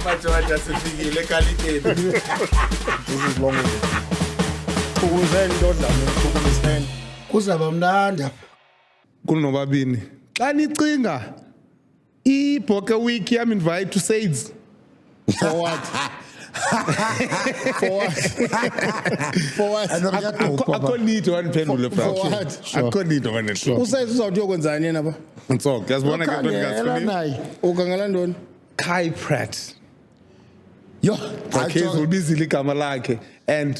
Matswaja sifikile eKaliteni. This is long. Ukuzeni ndodlana ukuzeni. Kuzaba mnandi apha. Kunobabini. Xa nicinga iBhoke week yam invite to SAIDS. For what? For what? For what? Akho need waniphendule For bro. what? Akho need waniphendule. Usayithi uzawuthi uyokwenzani yena ba? Ntsoko, yazibona ke into Khangela ngasifunile. naye. Ukhangela ntoni? Kai Pratt. Yo, Case ulibizile igama lakhe and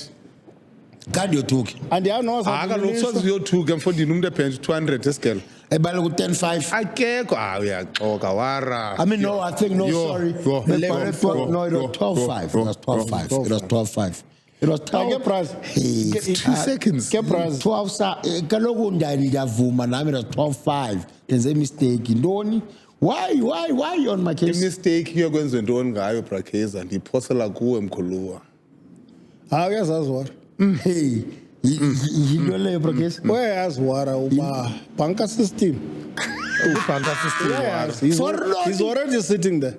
kanti yothuki. Andiyazi noza. akaloku soziyothuka emfondini umuntu ephenje 200 esigelo. Ebale ku 10-5. Akekho uyaxoka wara. I mean, no, I think, no, Yo, sorry. yo, No, yo, it was yo, 12-5. yo, It was 12-5. yo, It was 12-5. It was 12. Ke prize. Hey, It's 2 seconds. Ke prize. 12 sa kaloku ndiyavuma nami it was 12-5. There's a mistake. Ntoni? Why you on my case? Mistake kuyokwenza ntoni ngayo Brakeza ndiphosela kuwe mkhuluwa. Uyazazi wara. Hey, yinto leyo Brakeza. Uyayazi wara uba banka system. Ubhanka system wara. He's For already sitting there.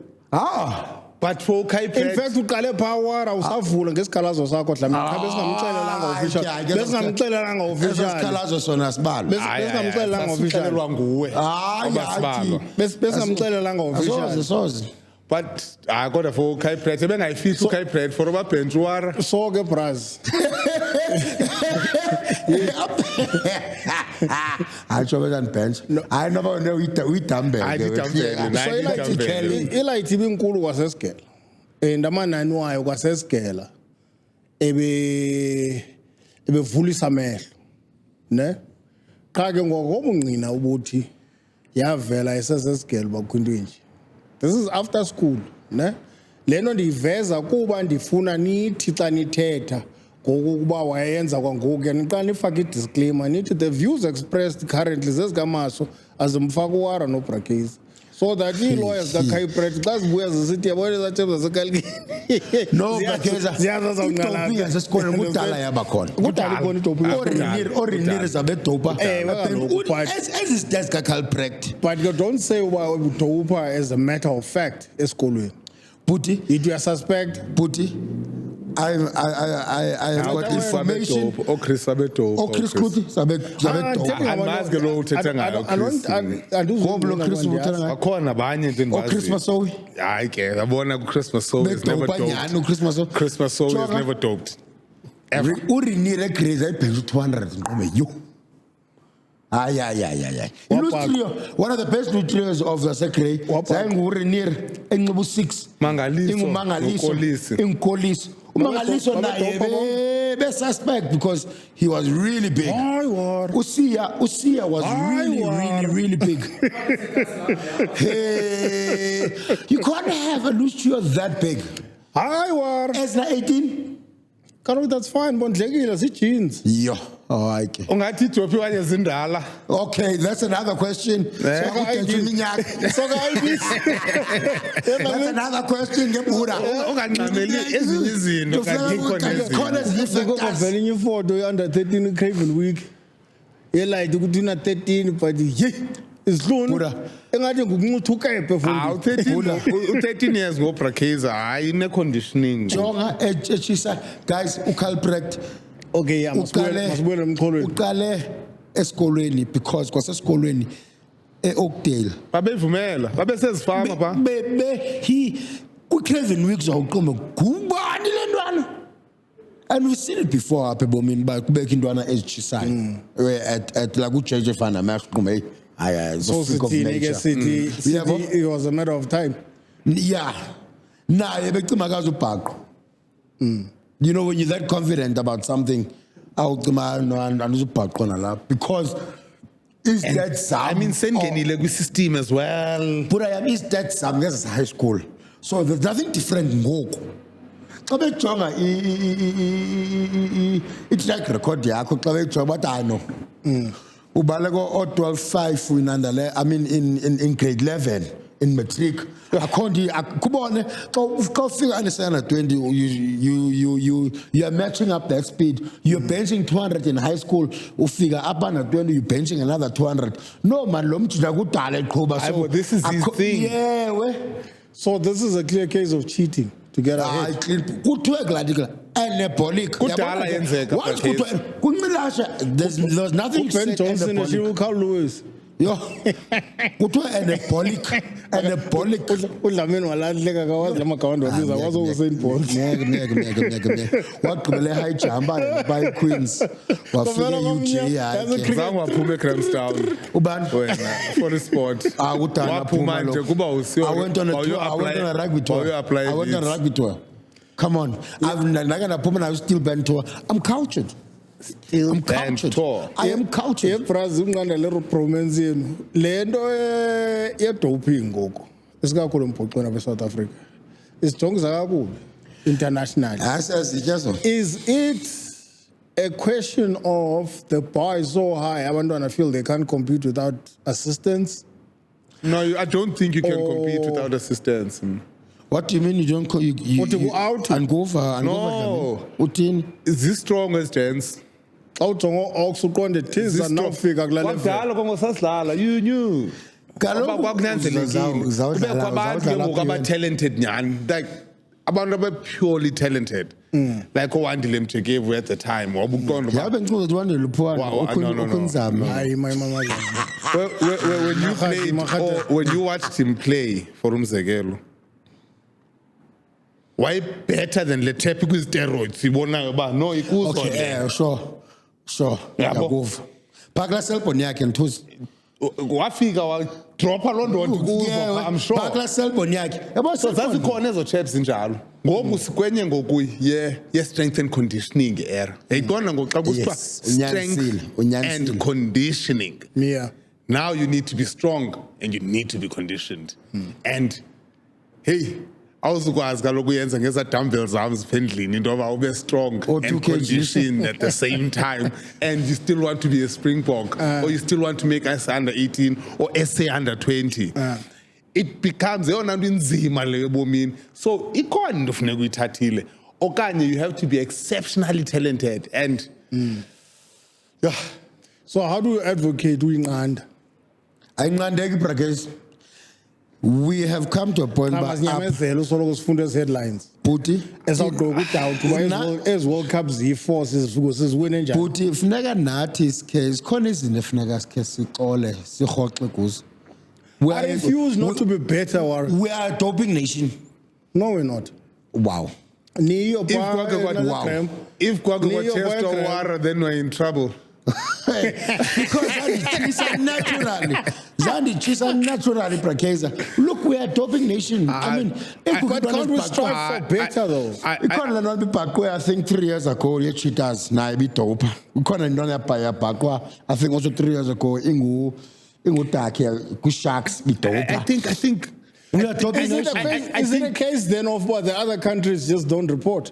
But for Kai In Pratt fact uqale phawara usavula ngesikhalazo sakho dlamini cha besingamxelelanga official. Besingamxelelanga official. Esikhalazo sona sibalo. Besingamxelelanga official. official nguwe. Abasibalwa. Besingamxelelanga official. Soze. But kodwa for Kai Pratt ebengayifihli uKai Pratt for bench wara. So ke braz. Atsho bekani bench. Hayi noba uyidambele. Ayidambele. Ilight ibinkulu kwasesigela. Ndamanani wayo kwasesigela. Ebevulisa amehlo. Ne? Cha ke ngokobungqina ubuthi yavela esesesigela bakwinto nje. This is after school, ne? Leno ndiveza kuba ndifuna nithi xa nithetha ngokuba wayenza kwangoku yaniqala nifake disclaimer nithi the views expressed currently zezikamaso azimfaka uwara noBrakeza. So that lawyers kaKai Pratt xa zibuya zisithi yabona zathemba zakalkini. No Brakeza. Ziyaza Idopi yasesikoleni kudala yabakhona. Kudala ikhona idopi. Oriniri zabedopa. Kaloku, but- As that's kaKai Pratt. But you don't say uba udopa as a matter of fact esikolweni. Buti, It you suspect Buti. I got information. Chris Sabeto. Chris Kuti zabedopa. Andimazi ke lo uthetha ngayo, Chris. Ngoba Chris uthetha ngayo. Bakhona abanye nje endibaziyo. Christmas Soul. Hayi ke yabona kuChristmas soul is never Bedopa doped. nyani Christmas Soul. Christmas soul is Jonga. never doped. Urinire crazy ayibhenza 200 ngqobe yo. Ay. Ilustrio, one of the best lutrios of the Secretary. Urinire enxibu 6. Mangaliso, Ingumangaliso. noKolisi. Inkolisi. Umangaliso naye be suspect because he was really big. Hayi wara. Usia was really big. Hey, you can't have a lustrio that big. Hayi wara. Ezra 18. Kaloku that's fine bondlekile jeans. Yo, okay. Ungathi idopi wanye zindala. Okay, that's another question. Eh? That's another question ngeBuddha. Unganqameli ezinye izinto kanti ikhona Khona ezinye. ezinye Ngoba factors. vele ifoto under 13 Craven week. Yelight ukuthi una 13 but hey isihlunu Buddha. engathi ngukunqutha ukephe U13 years ngoBrakeza hayi ine conditioning. Jonga echisa guys uKarl Pratt Okay yeah masibuyele emxholweni. uqale esikolweni because kwasesikolweni eOakdale. Babevumela, babesezifama ba. He kuCraven week zawuqomba kubani lentwana. And we've seen it before apha ebomini ba kubeka intwana ezichisayo. At la ku JJ Fana maqombe hayi So city it was a matter of time. Yeah. Naye becimakaza ubhaqo. You know when you're that confident about something, awucima anduzubhaqona la because is that some I mean sengenile kwi-system as well. but I am is that some as high school. So there's nothing different ngoku. Xa bejonga i-track record yakho xa bejonga bathi hayi no. Ubale ko 12-5 winandale I mean in grade 11 in matric akhondi kubone xa ufika under 20 you are matching up that speed you're benching 200 in high school ufika up under 20 you benching another 200 no man lo mjida kudala eqhuba So this is his thing. yeah we So this is a clear case of cheating to get hayi ahead. clean kuthiwe gladly anabolic Kudala yenzeka, once Brakes. kuthiwe kuncilasha there's nothing to Ben say Johnson and anabolic Carl Lewis. yo kuthiwe anabolic uDlamini walahleka kawazi lamagawanda wabiza wazo Usain Bolt. meke wagqibele high jumper by Queens wafika UG yakhe zange waphuma eGrahamstown ubani wena for the sport akudala waphuma nje kuba usiyo I went on a tour. I went on a rugby tour. I went on a rugby tour. Come on. I've never put my still band tour. I'm cultured. I'm band cultured. tour. I am cultured. Brazil nganda le romance yenu. Lento ye doping ngoku. Isikakhulu embhoxweni abe South Africa. Isijongisa kakhulu internationally. Yes. Is it a question of the bar is so high abantwana feel they can't compete without assistance? No, I don't think you can compete without assistance. What do you mean you don't call you Uthi ku-out? and go for No. Uthini? Is this strong as gents? Xa ujonga Ox uqonde thiza nawufika kula level. Kwadala kongosasidlala you knew Kaloku kwakunyanzelekile kubekho abantu ke ngoku aba-talented nyhani like abantu abe-purely talented like owandile mjekevu at the time wabuqonda uba yabe ngicela ukuthi wandele uphwana Wow, no. ukhunzama Hayi mama. when you played or when you watched him play for umzekelo why better than Letepi kwi-steroids ibonayo uba no ikuzo okay le. sure Yabo. yakuva phakula cellphone yakhe nthusi wafika wadropha loo nto kuzo I'm sure phakula cellphone yakhe yabo so zazikhona ezo chaps zinjalo ngoku sikwenye ngoku ye-strength and conditioning era yayiqonda ngoku xa kusithiwa Yes, unyanisile, strength and conditioning Yeah. now you need to be strong and you need to be conditioned and hey awuzukwazi kaloku uyenza ngeza dumbbells zam ziphendlini into yoba ube strong Or 2 and kgs. conditioned at the same time and you still want to be a Springbok or you still want to make us under 18 or SA under 20 it becomes eyona nto inzima leyo ebomini so ikhona into funeka uyithathile okanye you have to be exceptionally talented and yeah. So how do you advocate uyinqanda? ayinqandeki Brakes we have come to a point Xa ba masinyamezela usoloko sifunda ezi headlines. buti Esawugqoka udawuthi uba ezi World Cup ziyi-4 sizifike siziwine njani. buti funeka nathi sikhe sikhona izinto efuneka sikhe sixole sirhoxe kuzo I refuse not to be better, Warren. we are a doping nation No, we're not. wow Niyo If pa kwake kwa- Instagram. if kwake Niyo kwatestwa boyfriend. wara then we're in trouble because zandichisa naturally Brakes look we are a doping nation I mean But can't we strive for better though? ikhona le nto ibhaqwe I think 3 years ago ye-cheaters nayo ibidopa ikhona into yabhaqwa I think also 3 years ago ingudakhe kwi-sharks I bidopa think we are doping Is it, nation is it a case then of what the other countries just don't report?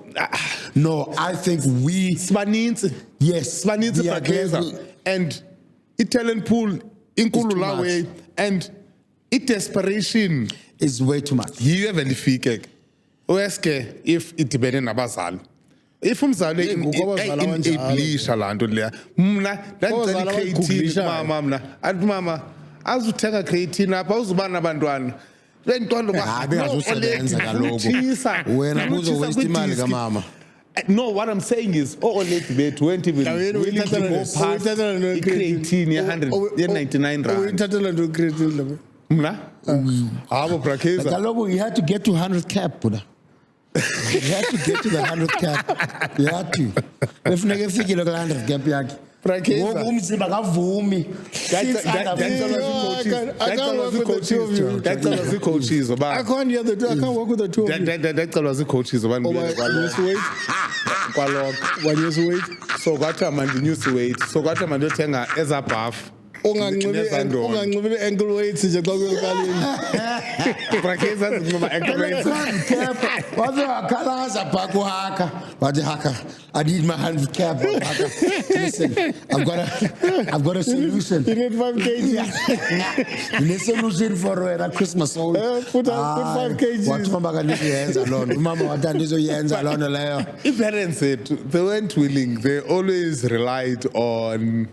no I think we sibaninzi yes sibaninzi we are Brakes very- and i-talent pool inkulu too la much. way and i-desperation is way too much yiyo evelifike ke ueske if idibene nabazali if umzali ngoku abazali abanjalo. eyiblisha laa nto leya mna ndandicela Abazali i-creatine abayiguglishayo. mama mna athi mama azuthenga creatine apha uzuba nabantwana le ntondo Hayi, bengazusebenza kaloku. Wena kuzo waste imali kamama. No, what I'm saying is, oledi bethu weren't even Yena willing to uyithathela go ne- past uyithathela ne- i-creatine ye-99 rand. Uyithathela nto i-creatine Dlamini? Mna? Habo Brakes. kaloku you had to get to 100 cap buda you had to get to the 100 cap you had to efuneka efikile kula 100 cap yakhe Brakes. ngoku umzimba kavumi Ndacelwa zii-coaches I uba can't hear the two. I can't work with the two of you. ndacelwa zii-coaches uba ndibuyele Nyusa weight. kwaloko Wanyusa weight. so kwathiwa mandinyuse weight so kwathiwa mandiyothenga ezaa bhafu Unganxibi ankle weights nje xa kuyokalini. Brakes azinxiba ankle weights. cap waze wakhalaza phaa kuhaka wathi haka I need my 100 cap haka listen I've got a solution You need 5 kg. ne-solution for wena Christmas soul Put 5 kgs. wathi mama kandizoyenza loo nto umama wathi andizoyenza loo nto leyo I-parents sethu they weren't willing they always relied on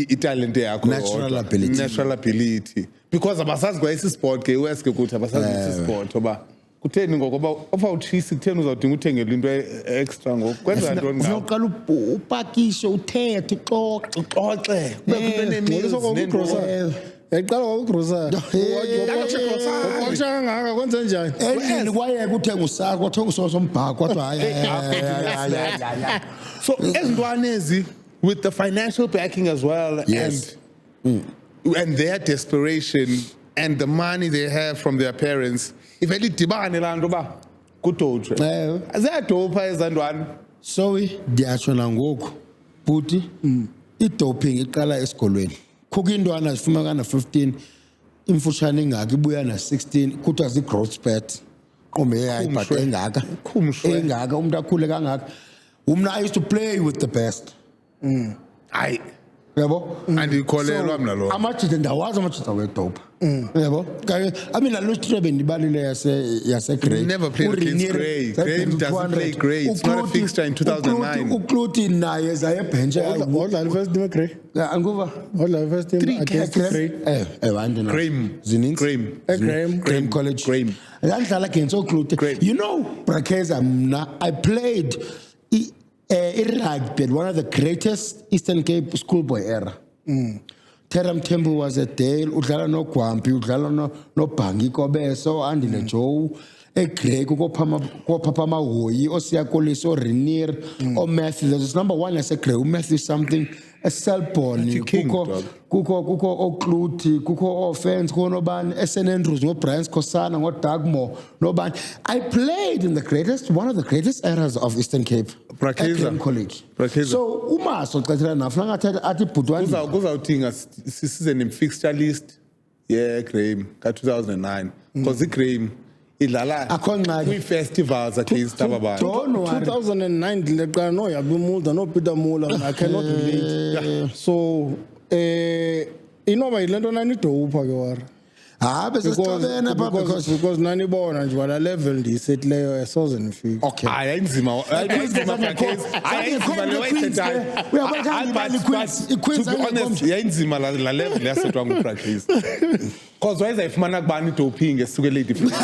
italent yakho Natural yodwa. ability. Natural ability because abasazi kwa sport ke uyaske ukuthi abasazi sport oba kutheni ngoba ofawuchisi kutheni uzawudinga uthengele into extra ngokwenza ntoni ngawo uzoqala upakishe uthethe uxoxe uxoxe kube Yaqala ngokugrocery. Wathi kangaka kwenze njani? endlini kwayeka uthenga usaka kwathenga usoso mbhako kodwa hayi so ezintwana ezi with the financial backing as well Yes. and their desperation and the money they have from their parents ivele idibane laa nto uba kudotshwe ziyadopha ezantwana so ndiyatsho nangoku bhuti i-doping iqala esikolweni kukho intwana zifumana na-15 imfutshane ingaka ibuya na-16 kuthiwa zii-growth spurt qombe yayibhaqe engaka engaka umntu akhule kangaka umna I used to play with the best hayi yabo andikholelwa mna lo amajita ndawazi amajita wedopa yabo I mean lalo strebe ndibalile yase-Grey Never played against Grey. Grey doesn't play Grey. It's not a fixture in 2009. ukluti naye zayebhenshe Wadlala first team Grey. anguva Wadlala first team against Grey. Graham College. Graham. Ngandlala against Okluti. Graham. You know, Brakeza, I played rugby at one of the greatest Eastern Cape schoolboy era. Teram Tembu was a Dale, udlala no Gwampi, udlala no Bangi Kobeso, Andile Joe, Grey, Papa Mawoyi, Osia Koliso, Renier, or Matthew. There's number one, I said Grey, Matthew something, a Selboni, Kuko Okluti, Kuko Offense, Konoban, SN Andrews, no Brian Kosana, no Dagmo, no ban. I played in one of the greatest eras of Eastern Cape. Brakeza. Graham College. Brakeza. So, so Katrina, Naflanga Ati Putwani. kuzawuthinga sisize ne-fixture list Graham ka-2009 because iGraham idlala Akho ngxaki. kwii-festivals against aba bantu Don't worry. 2009 ndileqala no Yabi Mulder no Peter Muller I cannot relate. So inoba yilento nanidopha ke wara. Because nanibona nje wala level ndiyisethileyo asoze nifike. Okay. hayi ayinzima yayinzima la level yasetwa ngupractice because wayezayifumana kubani idoping esukele idifferent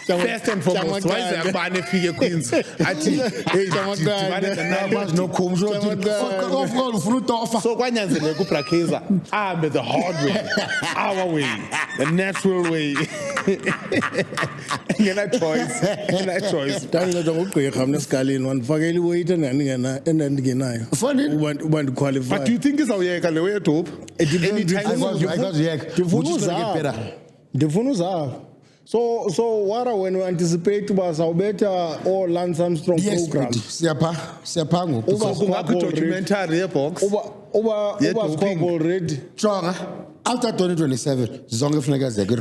first and foremost wayezayakubani efike equeens athi hey so kwanyanzeleka uBrakeza ahambe the hard way our way the natural way ngena choice Ndandincedwa ngugqirha mna esikalini wandifakela iweight endandingenayo. Uba ndiqualify. but do you think izawuyeka le way edope Ndifuna uzama. So wara when we anticipate uba sawubetha all Lance Armstrong program. Siyapha ngoku. kungakho documentary yebox Uba squad already. Jonga after 2027 zonke kufuneka zeke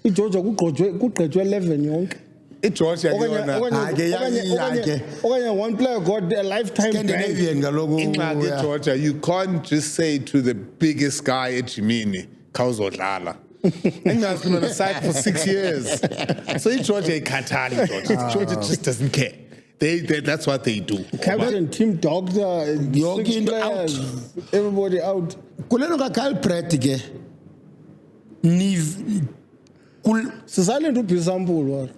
iGeorgia kugqejwe 11 yonke. iGeorgia yona Okanye one player got a lifetime ban. Scandinavian kaloku ingxaki eGeorgia you can't just say to the biggest guy eJimini khawuzodlala engazi been on the side for 6 years so iGeorgia ikhathali Georgia just doesn't care that's what they do Captain, team doctor, Yonke six into players, everybody out. kulelo kaGalbraith ke Sisalent uBisampulu wara.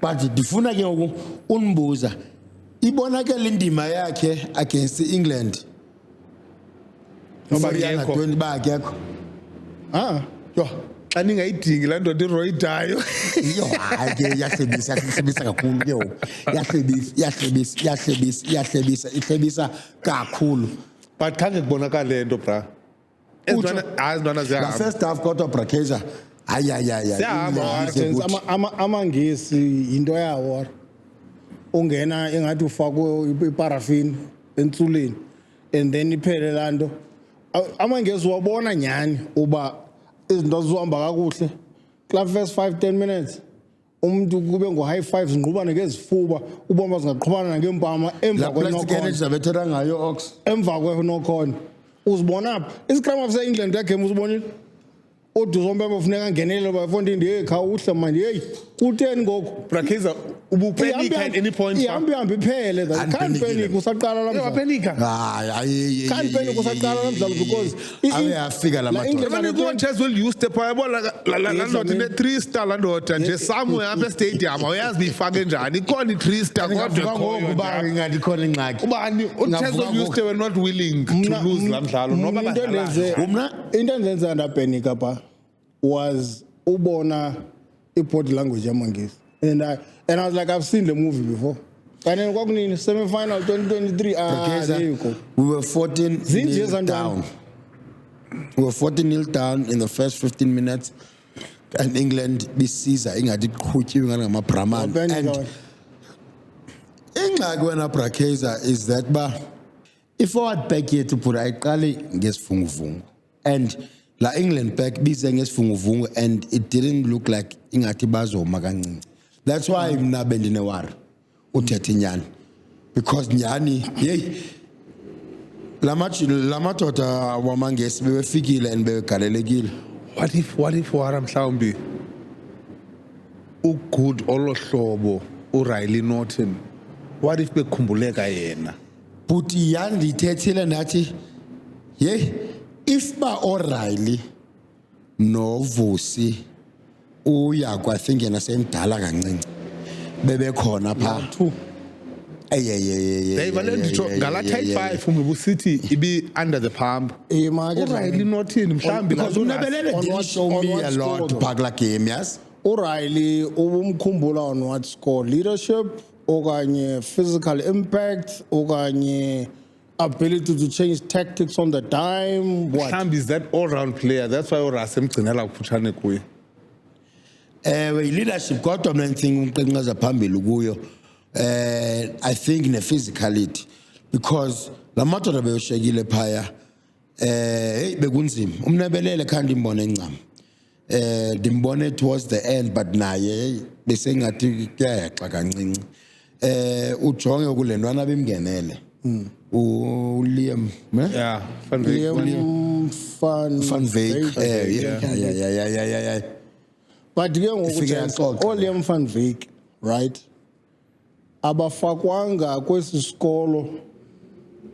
but ndifuna ke ngoku unibuza ibonakala indima yakhe against England Noba Foriana akekho. 20 bakekho yo xa ningayidingi laa ndoda iroyidayo iyo hayi ke yahlebisa kakhulu ke ngoku ihlebisa kakhulu but khange kubonakale le nto bra ezintwana la ziyahamba first half kodwa Brakeza Siyahamba, Amangesi into yawo wara. Ungena engathi ufakwe iparafini entsuleni and then iphele lanto. Amangesi wabona nyani uba izinto zizohamba kakuhle. Club first 5-10 minutes. Umuntu kube ngo-high fives ngqubane ngezifuba ubomba zingaqhubana ngempama emva plastic zabethera ngayo ox emva kwenokhona uzibona phi iscrum of England game uzibonile oduzombe bafuneka angenelele bayifonda hey khawuhle manje hey kutheni ngoku Brakeza ubupanika at any point. ihambi iphele that can't panic usaqala la mdlalo Panika. hayi can't panic usaqala la mdlalo because ayafika la madoda When you go on chess will use the power la ndoda ine 3-star la ndoda nje somewhere apha stadium awuyazi bifake njani ikhona i3-star kodwa ngoku ba ngathi khona ingxaki ubani uchess will use were not willing to lose la mdlalo noba into enzenza ndapenika pha was ubona i-body language yamangisi and I was like I've seen the movie before and then kwakunini semi-final 2023 there you go we were 14 Zinje down. We were 14-0 down in the first 15 minutes and England bisiza ingathi qhutyiwe ngamaBrahman and ingxaki wena Brakeza is that ba i-forward back yethu phura ayiqali ngesivunguvungu and la England back bize ngesivunguvungu and it didn't look like ingathi bazoma kancinci. That's why mina bendinewari uthethe nyani because nyani hey lamadoda wamangesi bebefikile and bebegalelekile. what if wara mhlawumbi ugood olohlobo uRiley Norton what if bekhumbuleka yena But yandithethile nathi hey if ba O'Reilly no Vusi uyakwa I think yena semdala kancinci bebekhona pha Dave alenditho ngala type 5 umbe City ibi under the pump uRiley Norton mhlawumbi because unabelele didn't show me a lot phakla game yes uRiley ubumkhumbula on what score leadership okanye physical impact okanye ability to change tactics on the dime what mhlawumbi is that all round player that's why uRase emgcinela kufutshane kuye leadership kodwa mina ngithinga umqenqeza phambili kuyo I think ne physicality because la madoda beyoshekile phaya hey bekunzima umnebelele khandi imbone encama ndimbone towards the end but naye bese ngathi kuyaxa kancinci ujonge kulendwana bemngenele uLiam yeah Van Veek yeah but ke ngoku Liam Van Veek right abafakwanga kwesi sikolo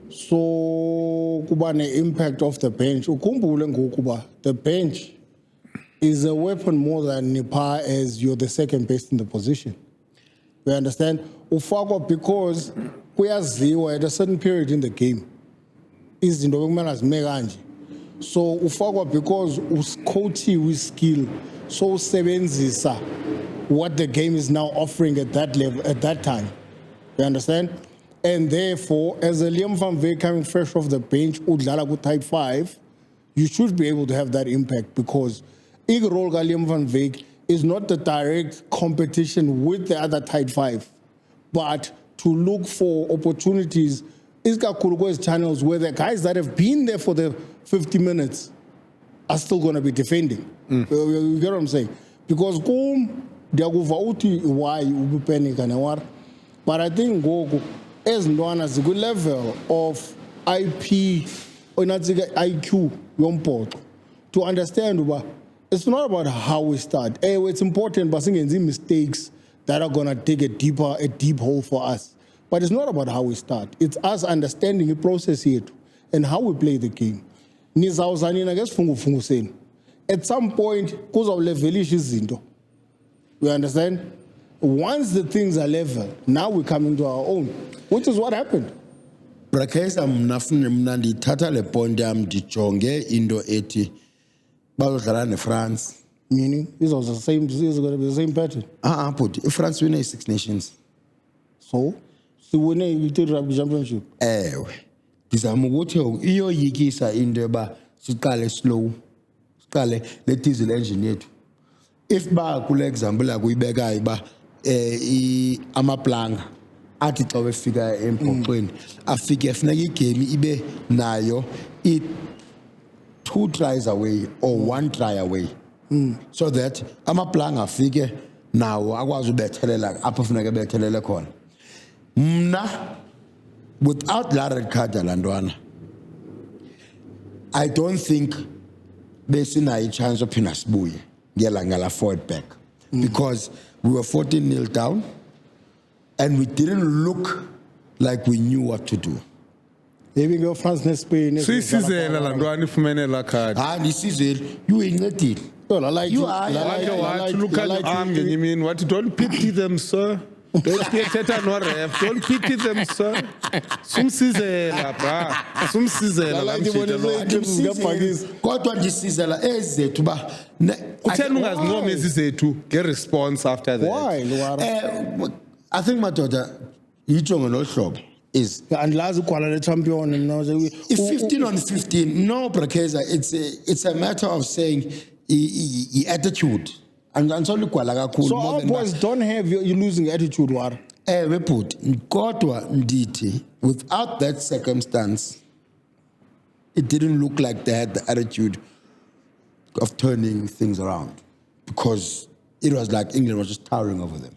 so kuba ne-impact of the bench ukhumbule ngokuba the bench is a weapon more than Nepal as you're the second best in the position. You understand? Ufakwa because kuyaziwa at a certain period in the game izinto bekumele azime kanje so ufakwa because ucoachiwe skill so usebenzisa what the game is now offering at that level at that time. You understand? And therefore, as a Liam Van Veek coming fresh off the bench, udlala ku type 5, you should be able to have that impact because role ka Liam Van Veek is not the direct competition with the other type 5, but to look for opportunities. Is channels where the guys that have been there for the 50 minutes are still going to be defending. You get what I'm saying? Because why you panic and what? But I think Goku as Ndwana is a good level of IP or not IQ to understand it's not about how we start. It's important but seeing mistakes that are gonna take a deep hole for us. But it's not about how we start. It's us understanding the process here and how we play the game. At some point, you understand? Once the things are level, now we come into our own, which is what happened. Brakeza mna ndithatha le point yam ndijonge into ethi bazodlala neFrance. Meaning, this was the same. This is going to be the same pattern. But France win 6 nations. So, win a rugby championship. Ewe, ndizama ukuthi iyoyikisa into yoba siqale slow, siqale le diesel engine yethu. If ba kule example akuyibekayo ba amaplanga athi xa befika emphoxweni afike efuneka igame ibe nayo 2 tries away or 1 try away so that amaplanga afike nawo akwazi ubethelela apho funeka bethelele khona mna without la red card landwana I don't think besinayo chance ophinda sibuye ngela forward back because we were 14-0 down and we didn't look like we knew what to do. Maybe go France neSpain. Siyisizela la ntwana ifumene la card. Isizwe you incedile. Well, I like You you. are- Wathi look at your arm ngenye imini wathi don't pity them sir. Don't thetha no ref. Don't pity them sir. Sumsizela bra. Sumsizela la mshito lo. Kodwa ndisizela ezethu ba Kutheni ungazinqomi ezizethu get response after that. Why, Luara? I think madoda yitsho ngolohlobo is And lazi kwala le champion if 15 on 15 no Brakeza it's a matter of saying attitude and solo kwala kakhulu So more our than boys that. don't have you losing attitude, Luara. Ewe bhuti kodwa ndithi without that circumstance it didn't look like they had the attitude of turning things around because it was like England was just towering over them.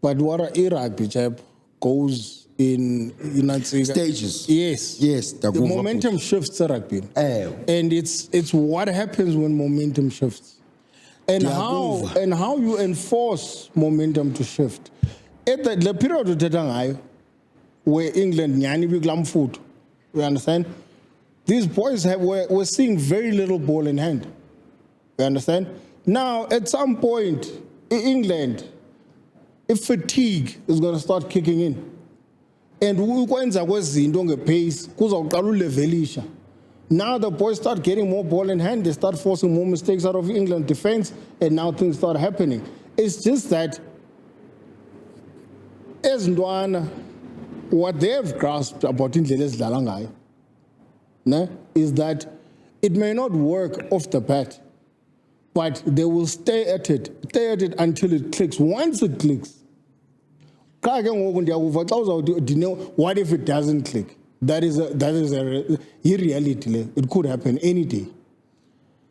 But Luara, rugby chap goes in United States. Stages. Yes. The The momentum shifts rugby. Eh. And it's what happens when momentum shifts. And Ndiyakuva. how you enforce momentum to shift. At the period of ngayo where England nyani biglamfoot. You understand? These boys were seeing very little ball in hand. You understand? Now at some point in England, if fatigue is going to start kicking in, and ukwenza kwezinto ngepace kuzawuqala ulevelisha. Now the boys start getting more ball in hand, they start forcing more mistakes out of England defense, and now things start happening. It's just that as Ndwana, what they have grasped about indlela ezidlala ngayo, ne, is that it may not work off the bat, but they will stay at it until it clicks. Once it clicks, what if it doesn't click? That is a reality. It could happen any day.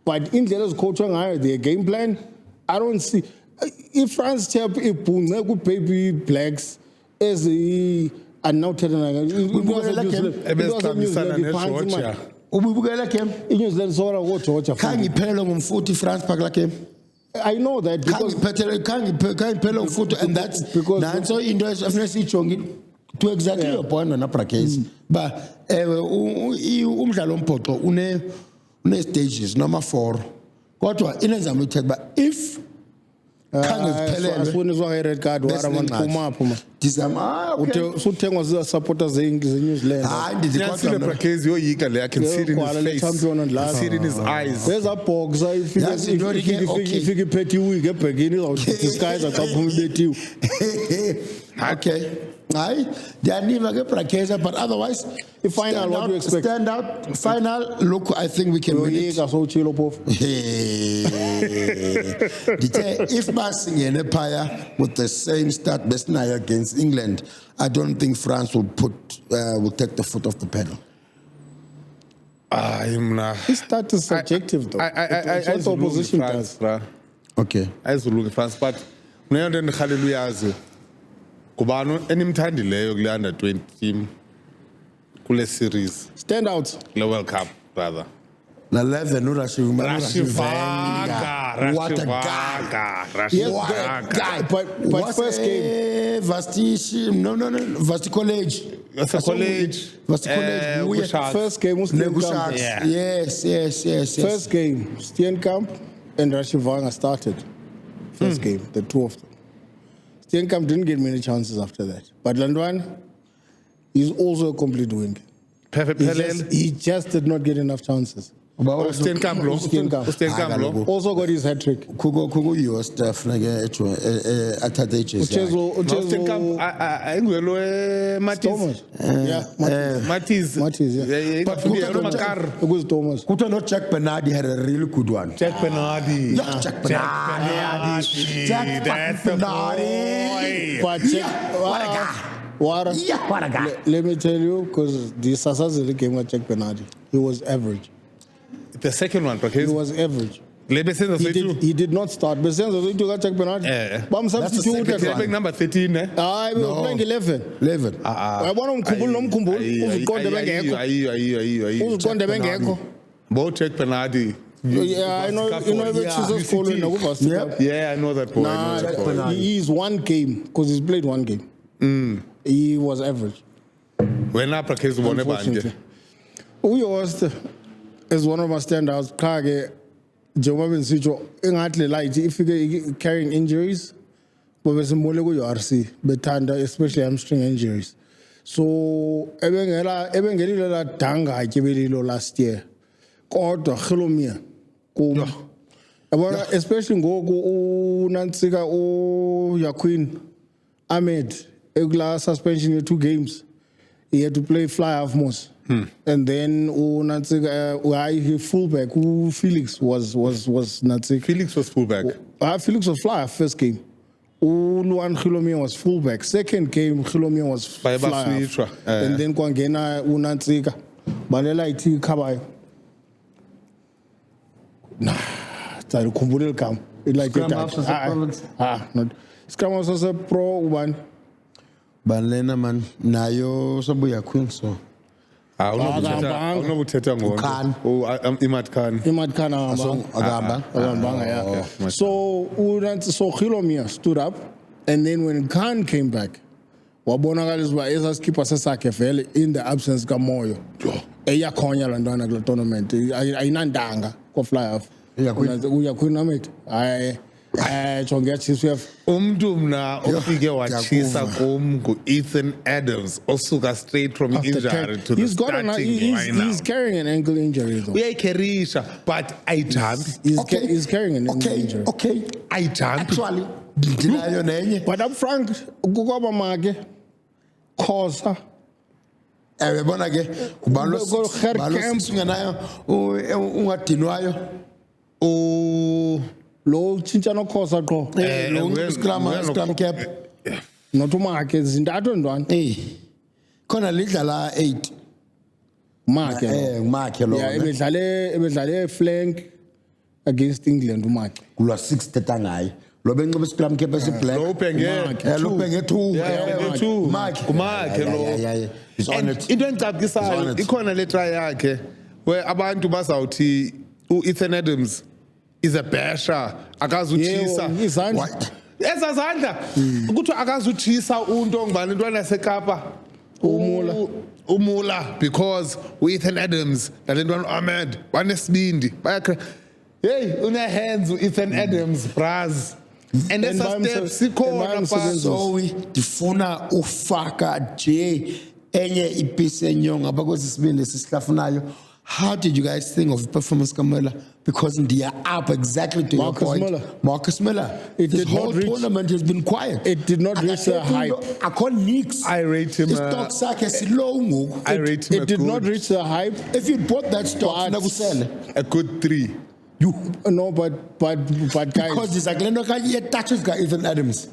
But in the coaching their game plan, I don't see if France tap baby blacks as a now Ububukela game Georgia. khange iphele ngomfuthi France phaka la game I know that because khange iphele ngomfuthi and that's Because- nanso into efanele siyijonge to exactly your point na Brakeza ba umdlalo wombhoxo une stages noma 4 kodwa inenzama ithetha ba if khange ziphelele asiboniswa red card wara man phuma phuma. dizama okay Suthengwa ziza supporters zeNew Zealand. hayi ndithi Nyasile kodwa Brakeza yoyika le I can see it in Kwala le his champion and face. I last. see it in his eyes. There's a box Yazi into ke, okay. ifike iphethe iwiki ebhekini izawudisguise xa phuma ibethiwe. okay hayi ndiyaniva ke Brakeza but otherwise Final, stand what out, do you expect? stand out final look I think we can win it Yoyika sowutshilo phofu. Ndithe if basingene phaya with the same start besinayo against England I don't think France will take the foot off the pedal. Hayi mna. This start is subjective though. It's what the opposition does. Okay. Ayizulunga France but unento endirhalela uyazi ngubani enimthandileyo kule under 20 team kule series Stand out. kule World Cup brother. Na 11 Rashivaga, What a guy. Yes, Rashivaga. but first game. Vasti no Vasti College. That's a college. Vasti College. Uye. Sharks. First game was Nego Steenkamp. Sharks. Yeah. Yes. First game, Steenkamp and Rashivaga started. First game, the two of them. Steenkamp didn't get many chances after that. But Landwan is also a complete wing. He just did not get enough chances. Steenkamp lo. Steenkamp. Steenkamp lo. Also got his hat trick. Kugo your stuff like athathe ijezi yakhe. Steenkamp ayingwelo Thomas. Matis. Matthews, yeah. But Makar. It was Thomas. Kuthiwa no Jack Bernard had a really good one. Jack Bernardi. Yeah, Jack Bernard. Jack That's the Bernardi. boy. But What a guy. What a guy. Let me tell you, because the Sasazeli game with Jack Bernardi, he was average. The second one, He because was average. he He did not start. But since he got Jack Bernardi, Bam substituted. second one. number 13 eh? We were playing 11. 11. Yabona umkhumbulo uziqonde bengekho. Uziqonde bengekho. Bo Jack Bernardi Yeah, I know. You know, Yeah. she's a school in Yep. Yeah, I know that boy. I know that boy. Nah, he's one game because he's played one game. He was average. When I practice one Unfortunately. Uyost is one of my standouts. Kage, Joe Bensicho, ingatli light, if you carrying injuries, but there's a molego RC, betanda, especially hamstring injuries. So, ebengela danga ikibelilo last year. Kodwa Khilomia. Especially ngoku uNantsika uYaquin Ahmed egla suspension of 2 games. He had to play fly half most. And then Natsika fullback who Felix was Natsika. Felix was fullback. Felix was fly half first game. Luan Khilomia was fullback. Second game Khilomia was fly half. And then kwangena uNantsika. Balela ithi Khabayo. Nah, tsari khumbulile kam. It like Scrum Half was a province? not. Scrum Half was a pro one. Balena man nayo sabuya Queen so. Awunokuthetha Khan. ngona. Imad Khan. Imad Khan Agamba. yeah. So Khilomia stood up, and then when Khan came back, wabonakala uba esaskipper sesakhe vele in the absence kaMoyo. Eyakhonya lantwana kule tournament. Ayinandanga ko fly off. Uyakhwina Ahmed. Hayi jonge yatshisa Umntu mna ofike watshisa kum Ethan Adams osuka straight from injury to the starting lineup. He's carrying an ankle injury though. Uyayikherisha but ayijampi. He's carrying an ankle injury. Okay. Ayijampi. Actually, ndinayo nenye. But up front, kukwaba make Khosa. Uyabona ke ubalo singenayo ungadinwayo. Lo tshintshana Khosa qho. Lo scrum cap. Not umake zintathu ntwana. Khona lidlala 8. Make. Makhe lo. Yeah, ebedlale flank against England umake. Kulwa 6 teta ngayo. Lo benxiba scrum cap esiblack. Lo Lopenge 2. Yeah, 2. Kumakhe lo. He's on it. Into engicapisayo ikhona le try yakhe where abantu bazawuthi uEthan Adams is a basher akazuchisa Izandla. Ezazandla ukuthi akazuchisa unto ngibani intwana yaseKapa umula because uEthan Adams nalentwana Ahmed banesibindi bayakhe hey une hands uEthan Adams braz and there's a step sikhona so ndifuna ufaka nje enye ipiece enyonga bakwezi sibindi sisihlafunayo. How did you guys think of performance Kamela? Because they are up exactly to your point. Marcus Miller. This whole tournament has been quiet. It did not reach the hype. I can't nix. I rate him. I rate him. It did not reach the hype. If you bought that stock, a good 3. You no, but guys. Because this like touches guy Ethan Adams.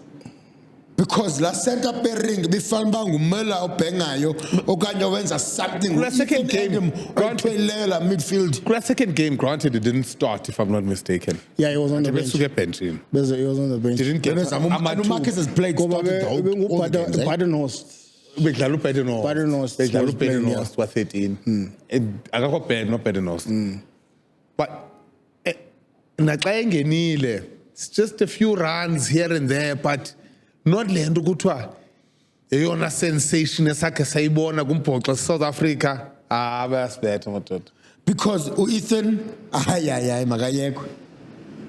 Because la center pairing bifana ngumela obhengayo okanye wenza something. The second game, granted midfield. The second game, granted, it didn't start if I'm not mistaken. Yeah, he was on the bench. He was on the bench. Didn't get Marcus has played. Badenhorst was 13. Akakho bad, not Badenhorst. But naxa engenile, it's just a few runs here and there, but not le nto kuthiwa eyona sensation esakhe sayibona kumbhoxo South Africa bayasibetha madoda. Because uEthan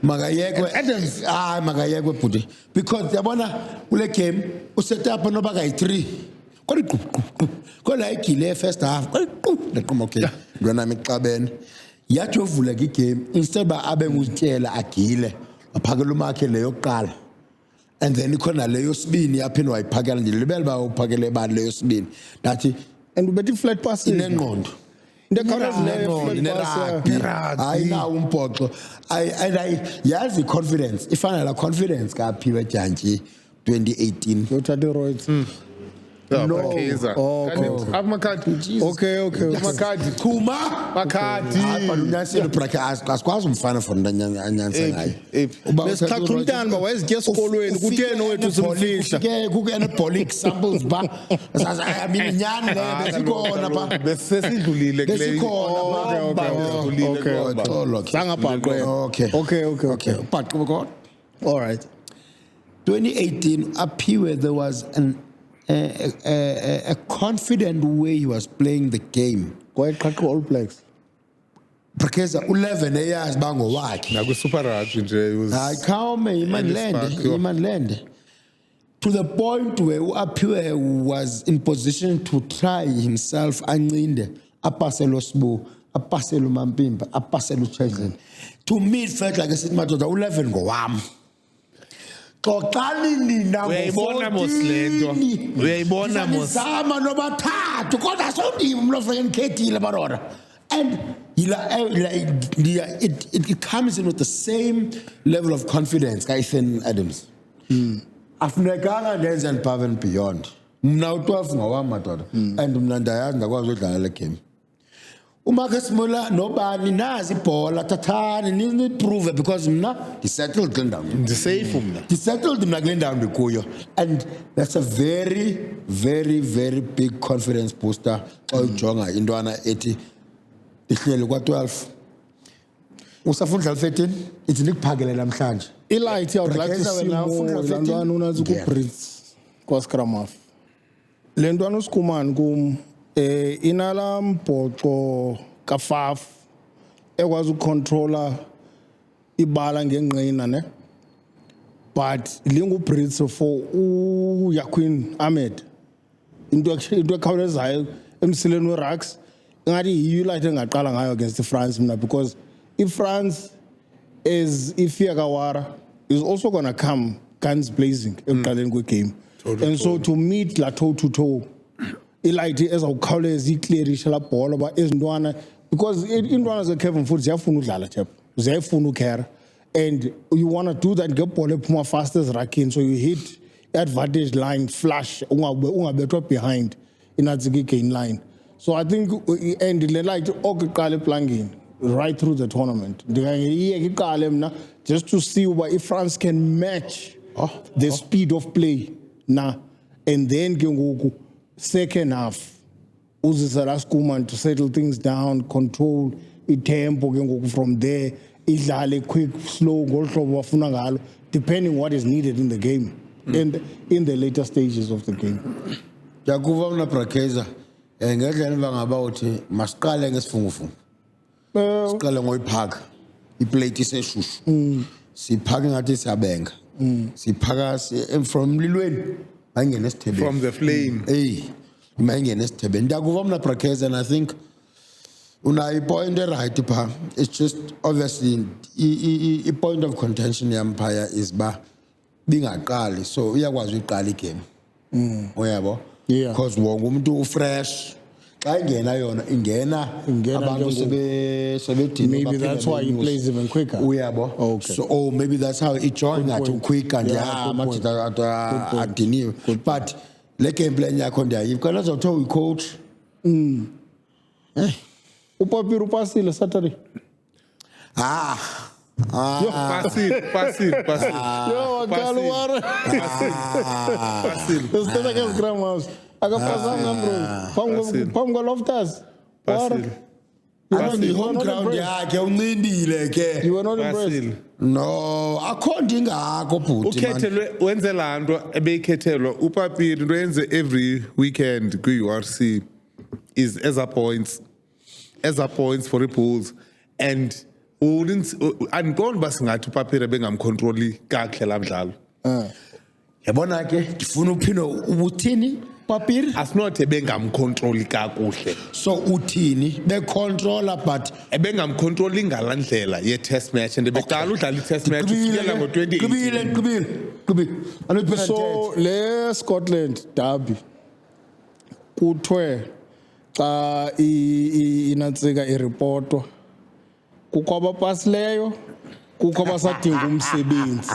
makayekwe Adams makayekwe bhuti because yabona kule game uset up noba kayi3 kodwa igile first half naqoma okay lona mixabene yathi ovula igame instead ba abe ngutyela agile aphakela umakhe leyo kuqala. And then ikhona leyo sibini yaphindwa wayiphakela nje libele ba uphakele bani leyo sibini nathi and ubethi flat pass inengqondo into khona hayi na umbhoxo yazi confidence ifana la confidence kaphiwe jantshi 2018 uthathe roids Brakeza. okay. Amakhadi. Okay. Amakhadi. Chuma Makhadi. hayi banyanisile Brakeza asikwazi umfana for anyanise ngayo Lesixhaxha umntana ba wayezitya esikolweni kutheni wethu simfihla. ke kukene samples ba I mean nyani le besikona ba Besesidlulile kule. besikhona ba Okay. Sangabhaqwe. Okay. but God All right. 2018 appeared there was a confident way he was playing the game. Kwayeqhaqha All Blacks. Brakeza 11 eyazi bango wakhe Naku Super Rugby nje was. hayi khawume imanlende to the point where uApiwe was in position to try himself ancinde apaselo Sbu apaselo Mampimba apaselo Children. To me it felt like asithi madoda 11 ngowami xoxani nina Uyayibona mos lento. Uyayibona mos. sama nobathathu kodwa sondima umlofeke nikhethile barora and it comes in with the same level of confidence kaEthan Adams afunekanga ndenze above and beyond mna u12 ngowami madoda and mna ndayazi ndakwazi udlala le game uMarcus Muller nobani nazi ibhola thathani ni prove because mna settled kule ndawo Ndisafe mna. settled mna kule ndawo ndikuyo and that's a very very very big confidence booster xa ujonga intwana ethi ihleli kwa12 usafunda 13 ithi nikuphakele namhlanje Ilight I would like to see Brakeza wena ufunda more lantwana unazi ku Brits kwa Scramaf. Lentwana uSkumani kum inala mbhoxo ka5 ekwazi ukucontroller ibala ngenqina ne but lingu Brits for uYaquin Ahmed into ekhawulezayo emsileni weRucks ngathi yiyo light engaqala ngayo against France mina because if France is Ifia Kawara is also going to come guns blazing ekuqaleni kwe-game and so to meet la toe to toe ilight ezawukhawuleza iclearisha la bhola ba ezintwana because intwana zeKevin futhi ziyafuna udlala chap ziyafuna ukhera and you want to do that ngebhola ephuma fast as rakini so you hit advantage line flash ungabethwa behind inatsiki gain line so I think and le light okuqala eplangeni right through the tournament ndingayiyeka iqale mna just to see if France can match the speed of play and then ke ngoku second half uzisa la Skuman to settle things down control itempo ke ngoku from there idlale quick slow ngolhlobo wafuna ngalo depending what is needed in the game and in the later stages of the game. Yakuva mna Brakeza ngendlela bangaba uthi masiqale ngesifungufungu siqale ngoyiphaka iplate iseshushu siphaka ngathi siyabenga siphaka from mlilweni ayingene esithebeni From the flame. mayingene esithebeni ndiyakuva mna Brakeza and I think unayo point right pha it's just obviously I point of contention yampire is ba bingaqali so uyakwazi uyiqala igame uyabo because wonke umuntu ufresh xa ingena yona ingena abantu sebedini maybe that's why he plays even quicker uyabo okay. So maybe that's how it joined at quick and much adiniwe but le game plan yakho ndiyayiva kana uzothiwa uyicoach upapira upasile Saturday Passive. yo kalwara Stella ke Scrum House akapasanga bro phambi Loftus the home ground yakhe uncindile ke you were not impressed no akho ndingakho bhuti man ukhethelwe wenze laa nto ebeyikhethelwa upapiri into yenze every weekend kwi-URC is as a points for i-Bulls and andiqondi uba singathi upapiri ebengamcontroli kakuhle laa mdlalo yabona ke ndifuna uphinde ubuthini papiri asinothi ebengamcontroli kakuhle so uthini becontroller but ebengamcontroli ngalaa ndlela ye-test match and ebeqala udlala i-test match ufikela ngo-2018 qibile so le Scotland derby kuthiwe xa inantsika irepotwa kukho abapasileyo kukho abasadinga umsebenzi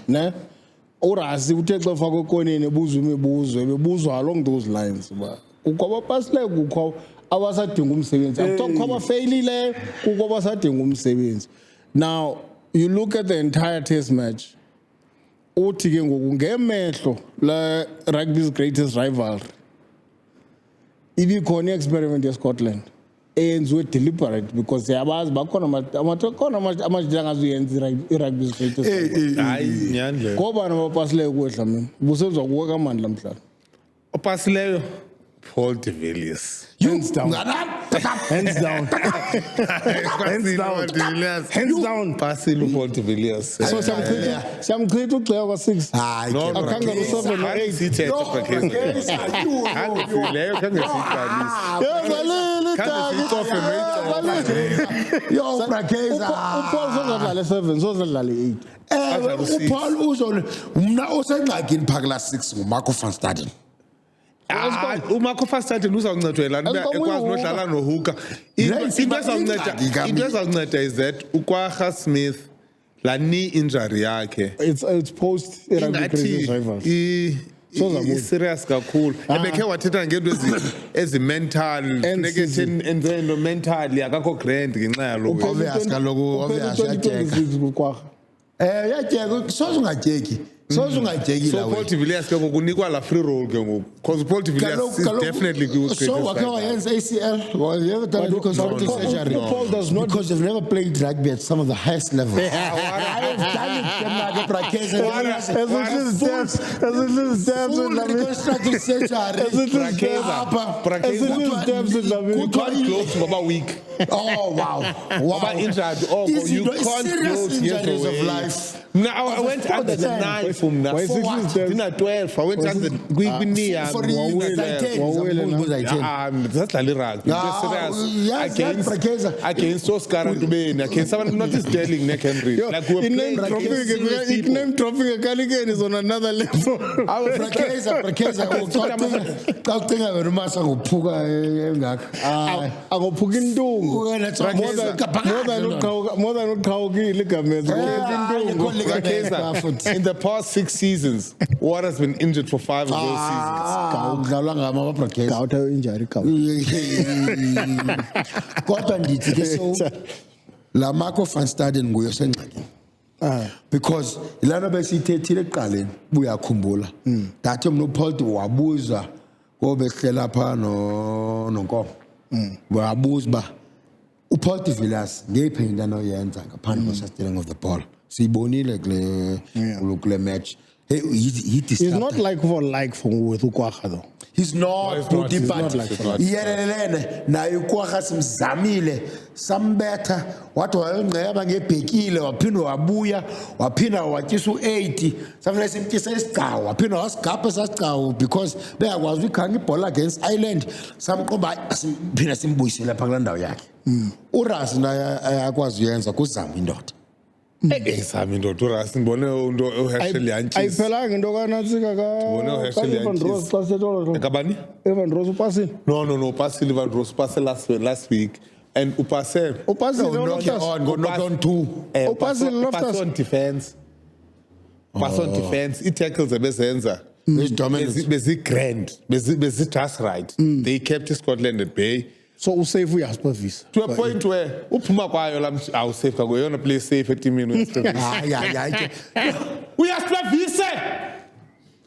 ne urasi uthe xa ufaka ekoneni ebuzwa imibuzo ebuzwa along those lines ba kukho abapasileyo kukho abasadinga umsebenzi akuthiwa kukho abafeyilileyo kukho abasadinga umsebenzi. Now you look at the entire test match uthi ke ngoku ngemehlo la rugby's greatest rivalry ibikhona i-experiment yeScotland eyenziwe deliberate because yabazi bakhona amajita angazuyenza i-rugby's greatest rivalry. Hayi nyandle. Ngobani abapasileyo kwehla mina busenzwa kuwe kamandla mhlala Opasileyo Paul de Villiers. hands down hands down hands down Pasile Paul de Villiers. so siyamchitha ugxeka kwa-6 Hayi No, ke no, akhange Prakeza. u-7 no-8 Sithethe Prakeza. Leyo khange siyiqalise. yazalile Khange sicofe noyicofa. yo Prakeza upaul sozadlala e-7 sozadlala e-8 Adlala u-6. uPaul uzolo mna osengxakini phakla 6 nguMarco van Staden. uMarco van Staden uzawuncedwa lana Azibawuya ekwazi uHooker. nodlala noHooker. Right, Into ingxaki ka- ezawunceda is that uKwaga Smith la knee injury yakhe it's post i-rugby greatest rivalry Sozabuya. serious kakhulu ebekhe wathetha ngento ezi-mental enze into mentally akakho grand ngenxa yaloko. Obvious kaloku, obvious, 2026 kukwagga Yajeka sozungatyeki. Sozungatyeki So la Paul wena. de Villiers ke ngoku unikwa la free roll ke ngoku because Paul de Villiers is definitely good. So wakhe wayenza ACL. Well, you ever done reconstructive surgery? Paul does not Because they've never played rugby at some of the highest levels. I have done it, Kemna, Prakeza. Full reconstructive surgery. You can't close for about a week. Oh wow, wow! About injured, you can't close injuries of life. Now I went under the 9 from now. Why 16 steps? Dinner 12. I went under the For that's the rugby. Against Oscar and Dubin, against someone not just telling Nick Henry. Like we're playing against serious people. name dropping again is on another level. Prakeza ucinga wena umasa ngophuka engaka. Akophuka intungu more than uqhawukile igamenzo Prakeza, in the past 6 seasons, what has been injured for 5 of those seasons? Udlalwa ngama Prakeza. gawutha injury gawu Kodwa ndithi ke so la Marco van Staden nguye sengxakini. Because ilana besithethile eqaleni buyakhumbula that umno Paul wabuza obehlela pha nonkomo wabuza ba uPaul de Villiers ngephi into anoyenza ngaphandle kwe-stealing of the ball siyibonile kule match. Hey, he he's not like for with ukwagga though. He's not he's not. good, He's but not like that. yelelene naye ukwagga simzamile sambetha wathi wayongceba ngebhekile waphinda waphinda watyisa u80 safanele simtyisa isigcawu waphinda wasigapha sasigcawu because beyakwazi uyikhanga ibhola against Ireland samqoba simphinda simbuyisele pha kula ndawo yakhe. Urasi naye akwazi uyenza kuzama indoda. Sami ndoda uRasi ngibone into uHerschel Jantjies. ayiphelanga into kanatsika uHerschel Evan Ross xa sithetha Kabani? Evan Ross upasile No, Pasile Van Roos upase last week and upase Not on 2. Upasile Loftus. on defense. Pass on defense. I-tackles ebezenza. Bezi-grand. Bezi-just right. They kept Scotland at bay. so usafe uyasper visa To a point where uphuma kwayo la awusafe kako yona play safe etimini uyasplavise.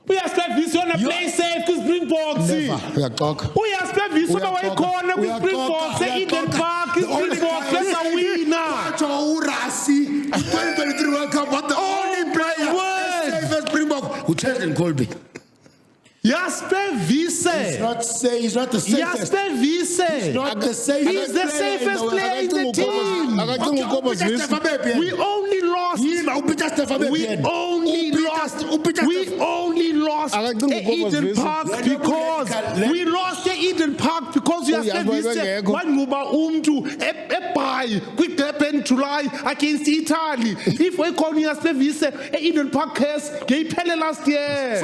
Uyasplavise yona play safe kwiSpringboks. Uyaxoka. Uyasplavise uba wayikhona kwiSpringboks e-Eden Park iSpringboks besawina. Watsho uRasi 2023 World Cup what the only player safest Springbok uCheslin Colby. Yasplavise. He's not the safest. Yasplavise. Not the safest. He's the safest player in the team. akacinga ukoba visa We only lost. We only lost Akacinga ukoba Eden Visa. Park because we lost Eden Park because Yasplavise bengekho. wanquba umntu eBhayi kwi-Durban July against Italy. If we call Yasplavise Eden Park case ngeyiphelele last year.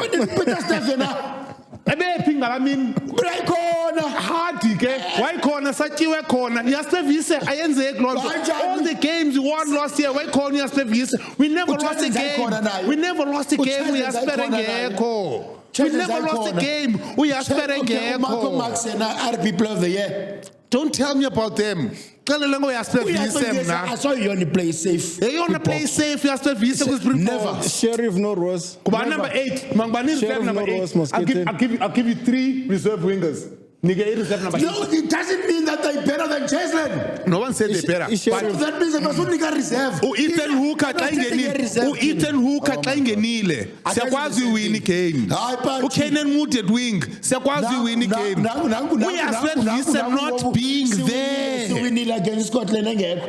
ebephi ngabamini Uyayikhona. hadi ke wayikhona satyiwe khona yasevise ayenzeki loo nto Kanjani? all the games we won last year wayikhona yasevise we never lost a UChallenges ayikhona game nayo. we never lost a game UChallenges uyaspere ayikhona nayo. ngekho we Challenges never lost a ayikhona. game uyaspere Okay, Marco ngekho Max and RP Player of the Year. don't tell me about them xelele ngoyasevise I mna saw you only play safe. yeyona play safe yasevise Never. kwispringbok Sheriff no Ross. kuba number 8 mangibani Sheriff reserve number no 8 Ross Mosquito. I'll give you 3 reserve wingers nike reserve number 8 No, it doesn't mean that they're better than Cheslin. no one said they're better is Sheriff- That means they must only get reserve. u-ethan hooker xa ingenile u-ethan hooker xa ingenile siyakwazi uwin igame Hayi, but- ucanan mood at wing siyakwazi uwin igame uyasevise not being there siwinile against Scotland engekho.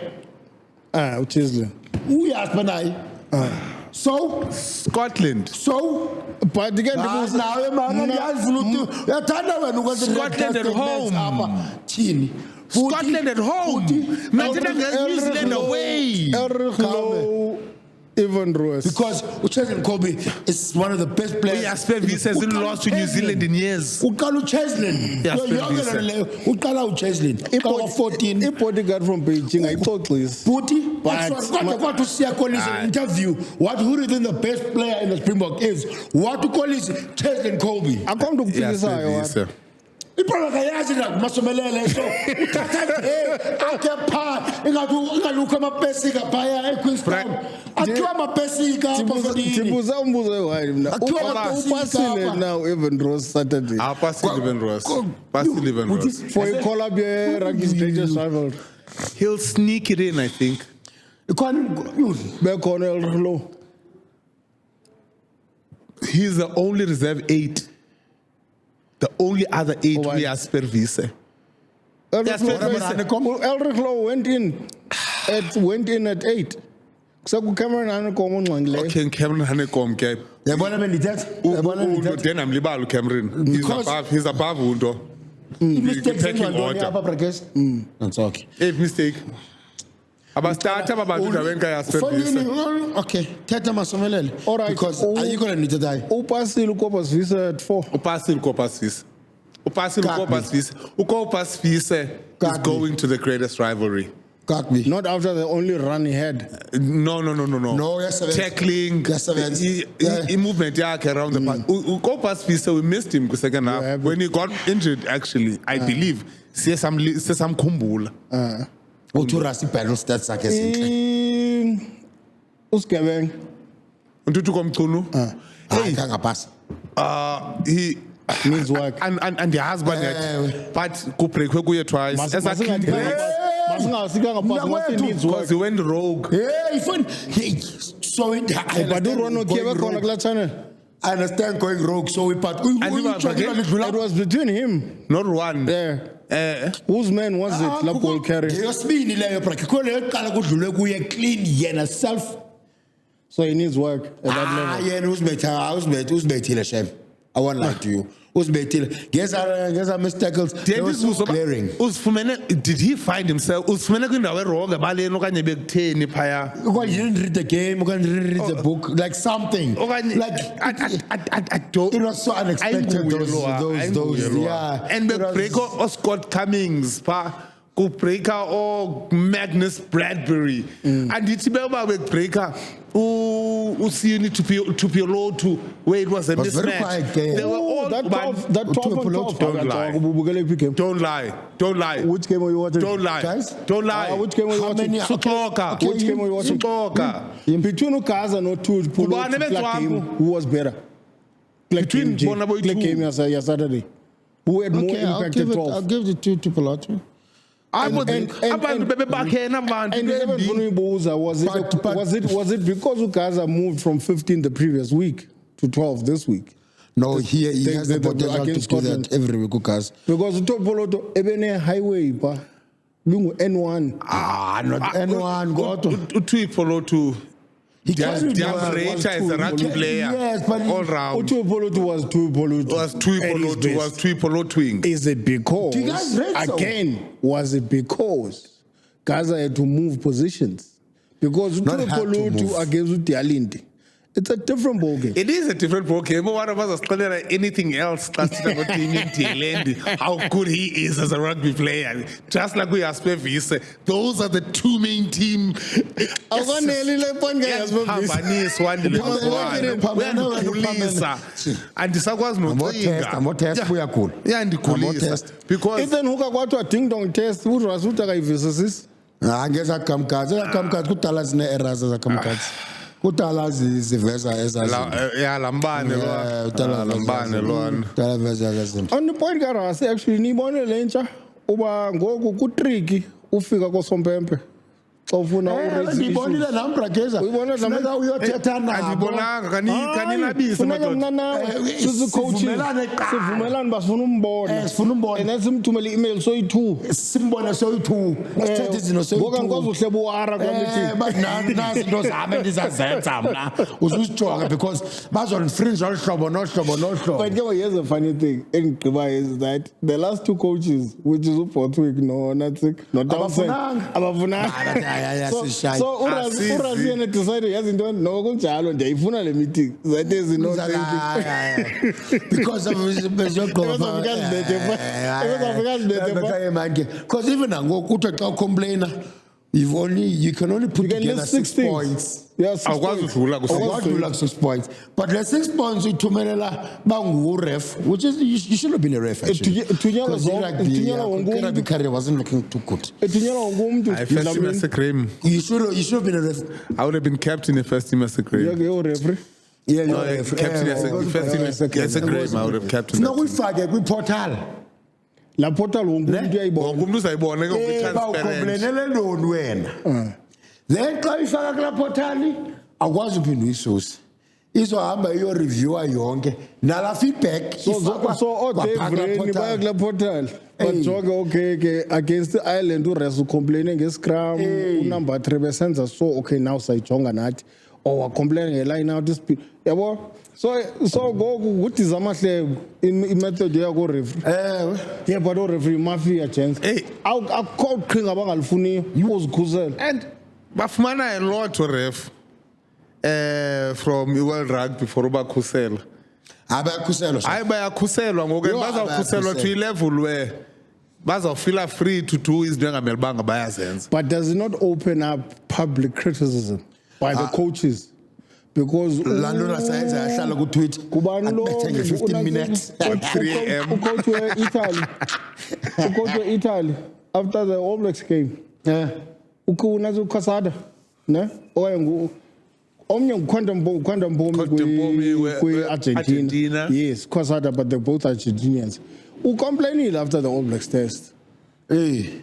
Uchisley. Uyasipha naye. So scotland But again, nawe mama ngiyazifuna ukuthi uyathanda wena ukwenza Scotland at home. apha. Thini? scotland at home nathina nge-new zealand away Elrich Low, Evan Ross. Because uCheslin Kobe is one of the best players. uyasevise hasn't lost to new zealand in years Uqala uCheslin. Yes, You're younger Spencer. than leyo. Uqala uCheslin. Uqala 14. I-bodyguard from Beijing ayixoxisi. Buti, But- what to see Collins in interview. Who do you think the best player in the Springbok is? What to call is Cheslin Kobe. Akho mntu ukufikisayo wathi. Yasevise. Ibhola kayazi na kumasomelele so uthatha nje akhe pha ingalukho amapesika phaya eQueenstown. Akhiwa amapesika apha fodini. Ndibuza umbuzo oyi mna. Akhiwa amapesika Upasile apha. now Evan Ross Saturday. Pasile Evan Ross Pasile Evan Ross For a call up your rugby's greatest rival. he'll sneak it in I think Bekhona Elrich Low. he's the only reserve 8 the only other 8 why? uyasevise Elrich Low went in at 8. Kusakucameron Hanekom ongxangileyo. okay Cameron Hanekom ke Yabona bendithetha. Yabona bendithetha. then amlibala uCameron Because- he's above unto Mistake pecking zenziwa order. apha Brakes. That's okay. mistake abastart ababantu ndaweni kayasevise Fondini, okay. Thetha masomelele. All right. Because ayikho le ndithethayo. Upasile uKopasvise at 4. upasile ukopasvise Kakbi. ukopasvise is Kakbi. going to the greatest rivalry Kakbi. Not after the only run he had. no No, yasebenza. tackling Yasebenza. movement yakhe around the park ukopasvise we missed him second half Yeah, when he got injured actually I believe siyesamkhumbula Uthi uRussell battle stats zakhe zinhle. Usigebenga. untuthu komchunu Hayi kangapasa. he Needs work. and ndiyazi uba net but kubreakwe kuye twice as a kid Masingasikanga phansi ngathi needs work. because he went rogue Hey, fun. Hey, so it But uRono Kiebe khona kula channel. I understand going rogue so we but It was between him. not one Yeah. Whose man was it? La ball carrier. Yesibini leyo brak. Ko leyo qala kudlule kuye clean yena self. So he needs work at that Ah, level. yena uzibethile chef. I won't lie to you. Uzibethile. Guess our mistakes. They were so glaring. did he find himself uzifumene kwindawo erong ebaleni okanye bekutheni phaya You didn't read the game, you didn't read the book, like something. okanye I don't It was so unexpected. Ayinguye lo, Yeah. and It was- bebreaker oscott cummings pha kubreaker Magnus Bradbury andithi beba bebreaker usini Tupiolotu where it was a Was very mismatch quiet game. they were all That 12 on 12. Don't lie. Ubukele iphi game? don't lie Which game were you watching? don't lie Guys? don't lie Which game were you How watching? many- Suxoka. Which game were you watching? Suxoka. Between Ukaza no two Ubani Clark bethu game, apho? who was better? Clark Between game, bona boyi Clark two. game Saturday. Who had more Okay, impact at 12? give the two to Pilato. abantu bebebakhena abantu And even bembi. Buza, was it because Ukaza moved from 15 the previous week to 12 this week? No, he has the potential to against do Scotland. that every week, guys. Because Topoloto ebene highway pa lungu N1. Not anyone got to. uTuipolotu He carried Diamrecha is a rugby player Yes, but all round Topoloto was Topoloto. was Tuipolotu Is it because Do you guys rate so? again? Was it because Gaza had to move positions? Because Not had to Topoloto move. against Utialindi, It's a different ball game. It is a different ball game. One of us is anything else. How good he is as a rugby player. Just like we asked Vise, those are the two main team. Awukaneli le point guys Uyandikholisa andisakwazi nocinga Amotest uyakhula. iyandikhulisa because Ethan Hooker kwathiwa ding dong test uRuss uthi akayivisisisi. Ngeza kamkazi kudala zine errors zakamkazi. Kudala ziveza ezazinto. lambane lambane lona. Kudala veza ezazinto. On the point kaRuss actually niyibone lentsha uba ngoku kutricky ufika kosompempe. Xa ufuna Ndibonile nami Brakeza. Uyibona nami? Funeka uyothetha nabo. Andibonanga kaninabise funeka mna nawe sisi-coaches sivumelane basifuna umbona Sifuna umbona. and then simthumele i-email soyi-2 Simbone soyi-2. Sithethe izinto soyi-2. ngoku angikwazi uhleba uara kwamithi but nazi into zami endizazenza mna uzusijonge because bazondifringe olu hlobo nohlobo. But here's a funny thing endigqibayo is that the last two coaches which is uBothwick noNatsik noTownsend abafunanga so uRuss yena decide yazi into no kunjalo ndiyayifunna le meeting that is no because because even nangoku uthi xa ucomplainer you can only put together 6 points. Yes, awukwazi udlula Awukwadlula ku-6 points. But the 6 points uyithumelela bangu-ref, which is you should have been a ref actually. Thunyelwa Because zonke, rugby career wasn't looking too good. ethunyelwa wonke umuntu First team as a cream. You should have been a ref. I would have been captain in first team as a cream. referee Yeah, No, captain as a first team as a cream. I would have captain. No, uyifake kwi-portal. la portal wonke umuntu uyayibona Wonke umuntu uzayibona transparent. Bawukomplenele loni wena. Then xa uyifaka kula portal awukwazi uphinda uyisuse. Izohamba iyoreviewa yonke. Nala feedback so Dave Rennie baya kula portal bajonge okay against the Ireland uRuss ucomplaine ngescrum unumber 3 besenza so okay now sayijonga nathi or complain ngeline out speed yabo so ngoku kudiza amahlebo imethod yakho referee yeah but referee mafia chance akukho uqhinga abangalifuniyo uzikhusela And bafumana a lot of ref from World Rugby for ubakhusela. Abakhuselwa. Hayi bayakhuselwa ngoku Yho, bazawukhuselwa to level where bazawufeel free to do izinto engamelibanga bayazenza. but does it not open up public criticism by the coaches because Lando sayenza yahlala ku-tweet. kubani lo Abethe nge-15 minutes. 3 a.m. ucoach we-Italy after the All Blacks game unazi uCasada ne owaye omnye nguQuantum Mpumi kwi-Argentina Argentina. yes Casada but they're both Argentinians ucomplainile after the All Blacks test you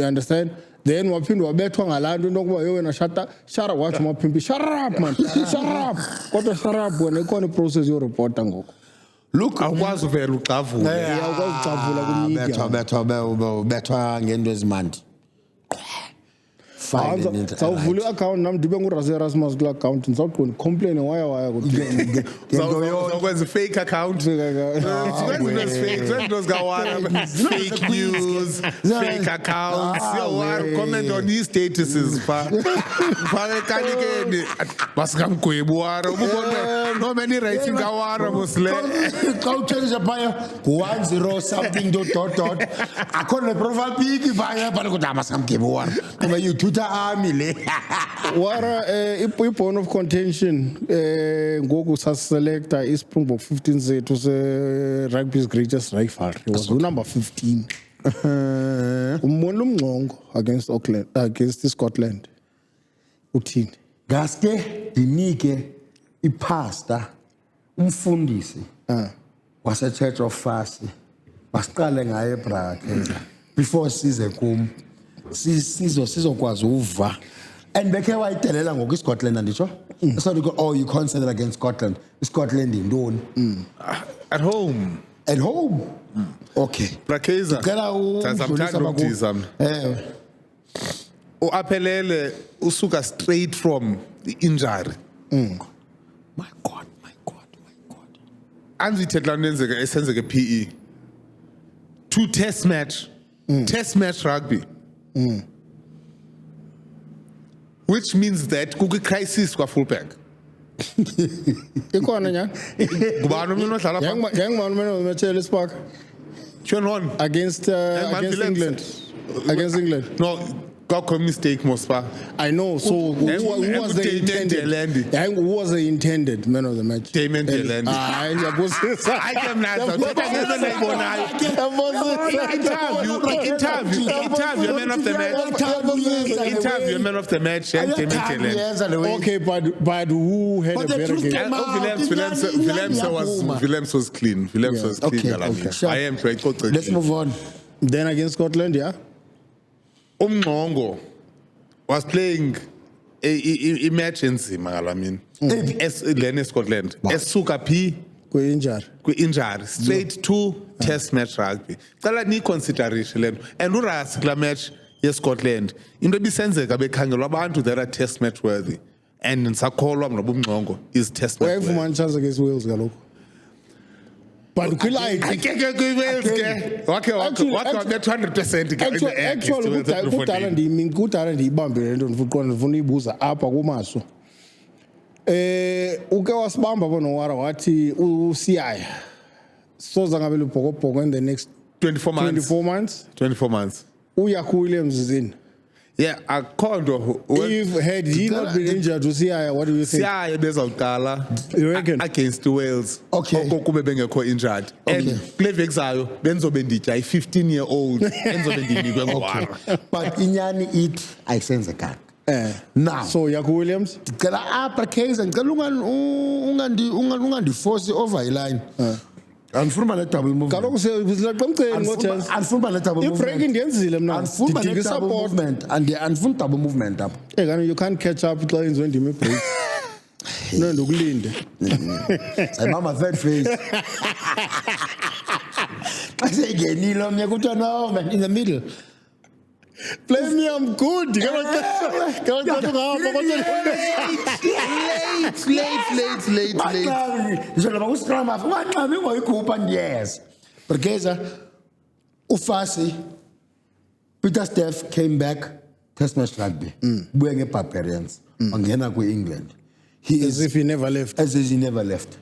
understand then waphinde wabethwa ngalanto into okuba wena shut up wathi maphimpi shut up man shut up kodwa shut up wena ikhona iprocess yoreporta ngoku Look, Awukwazi uvela uxavule. uyakwazi ucavula kwimedia bethwa ngento ezimandi. sawuvula i-account nam ndibe nguRuss Erasmus kula account ndizawuqonda complain waya Uzawukwenza fake account. Fake news, fake accounts. Comment on these statuses. Fake kanikeni. Basingamgwebu wara. No many writing awara musle. Xa utshengisha phaya 10 something dot akho ne-profile pic phaya bhala ukuthi amasamgebe wona kuba you-Twitter army le. wara i-bone of contention ngoku sasiselecta iSpringbok 15 zethu se-rugby's greatest rivalry was number 15 umbonile umngcongo against iScotland uthini Ngaske dinike ipasta umfundisi wase-Church of Fast basiqale ngaye eBrakeza before size kum sizokwazi uva and bekhe wayidelela ngoku iScotland anditsho so you can't say that against Scotland. Scotland yintoni At home. at home okay Brakeza. Ngicela Samthanda ukudiza mina. Uaphelele usuka straight from the injury. my god Anzithetha nenzeka esenzeke PE. 2 test match. Test match rugby. Which means that kukwi crisis kwa fullback. Ikhona nyana. Ngubani umntu odlala phaa? Yangibani man of the match Ellis Park Twenty-one. against Villiers. England. Against England. No, got mistake Mospa. I know. So who was the Damien intended? Delandi. Who was the intended man of the match? Damien Delandi. Hayi yabusisa. I can answer. Interview man of the match. Interview man of the match. And Damien Delandi. Okay, but who had a better game? Willems was clean. Willems was clean. Okay, Galamini. okay. I am trying to. Let's move on. Then against Scotland, yeah. Umnqongo was playing a match enzima Galamini. Lene Scotland. Esuka phi Kwi-injury. kwi-injury straight to test match rugby. Cala ni consideration lento. And uRas kula match yeScotland. Into ebisenzeka bekhangelwa abantu that are test match worthy. And sakholwa mna ubumnqongo is test match worthy. Wayefumana chance against Wales kaloku. But kwi-light. Actually kudala ndiyibambe le nto ndifuna uyibuza apha kumaso. Uke wasibamba bonowara wathi usiyaya. Soza ngabe libhokobhoko in the next 24 months. 24 months. Uya kuWilliams zini. Yeah, akhondo Had he not been injured to Siyaya, what do you think? Siyaya bezawuqala You reckon? against Wales. Okay. Kube bengekho injured. And kule veki zayo benzobe nditya i-15-year-old enzobe ndinikwe ngowara. But inyani it ayisenzekanga. Now. So yaku-Williams? Ngicela apha Kaizer ngicela ungandiforce over iline. Andifuna le double movement. Kaloku silaqemceni ngochance. Andifuna le double movement. I-break ndiyenzile mna. Andifuna le Ndidinga double support. movement. Andifuna double movement apha. Kanti you can't catch up xa yenziwe ndima i-break. No ndokulinde. Sayibamba third phase. Xa sengenile omnye kuthiwa no man in the middle. Play me, I'm good. Late. Njengoba uScrum half ungaxami ngoyikhupha ndiyeza. Brigeza uFasi Peter Steph came back test match rugby. Buya ngeBarbarians. Wangena kwi-England. As if he never left. As if he never left.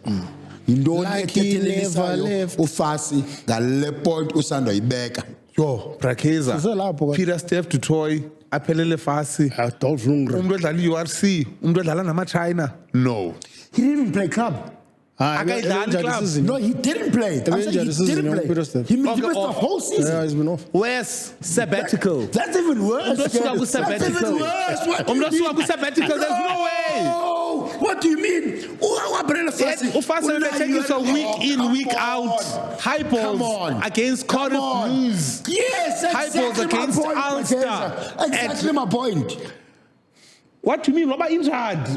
Yintoni Like he never left. uFasi ngale point usanda yibeka. Yo, Brakeza. Siselapho Peter Steph du Toit aphelele fasi. Dolph Lundgren. Umuntu odlala i-URC, umuntu odlala nama-China. No. He didn't even play club. Akayidlali club. No, he didn't play. I'm saying he didn't play. He missed the whole season. Yeah, he's been off. Where's sabbatical? That's even worse. That's even worse. What do you mean? Sabbatical. There's no way. Oh, what do you mean? Ufasa unathekiswa week in, week out. High Come balls on. against Cardiff Blues. Yes, High balls exactly my against point. Ulster. Exactly my point. What do you mean? Roba injured,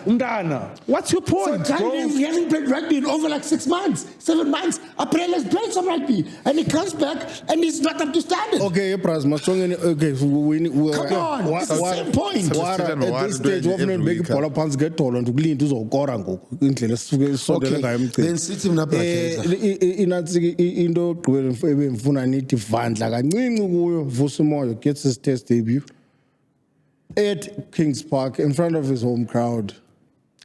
umntana. What's your point, bro? He hasn't played rugby in over like 6 months, 7 months. April has played some rugby, and he comes back and he's not up to standard. Okay, Pras, okay, so we Come on, it's the same point. At this stage wafuneka ubeka ibhola phansi ngedolo ndikulinda uzokora ngoku indlela esondele ngayo emgcini. Then sit him up Inathi into ogqibela ebemfuna nithi vandla kancinci kuyo vusa umoya gets his test debut at Kings Park in front of his home crowd.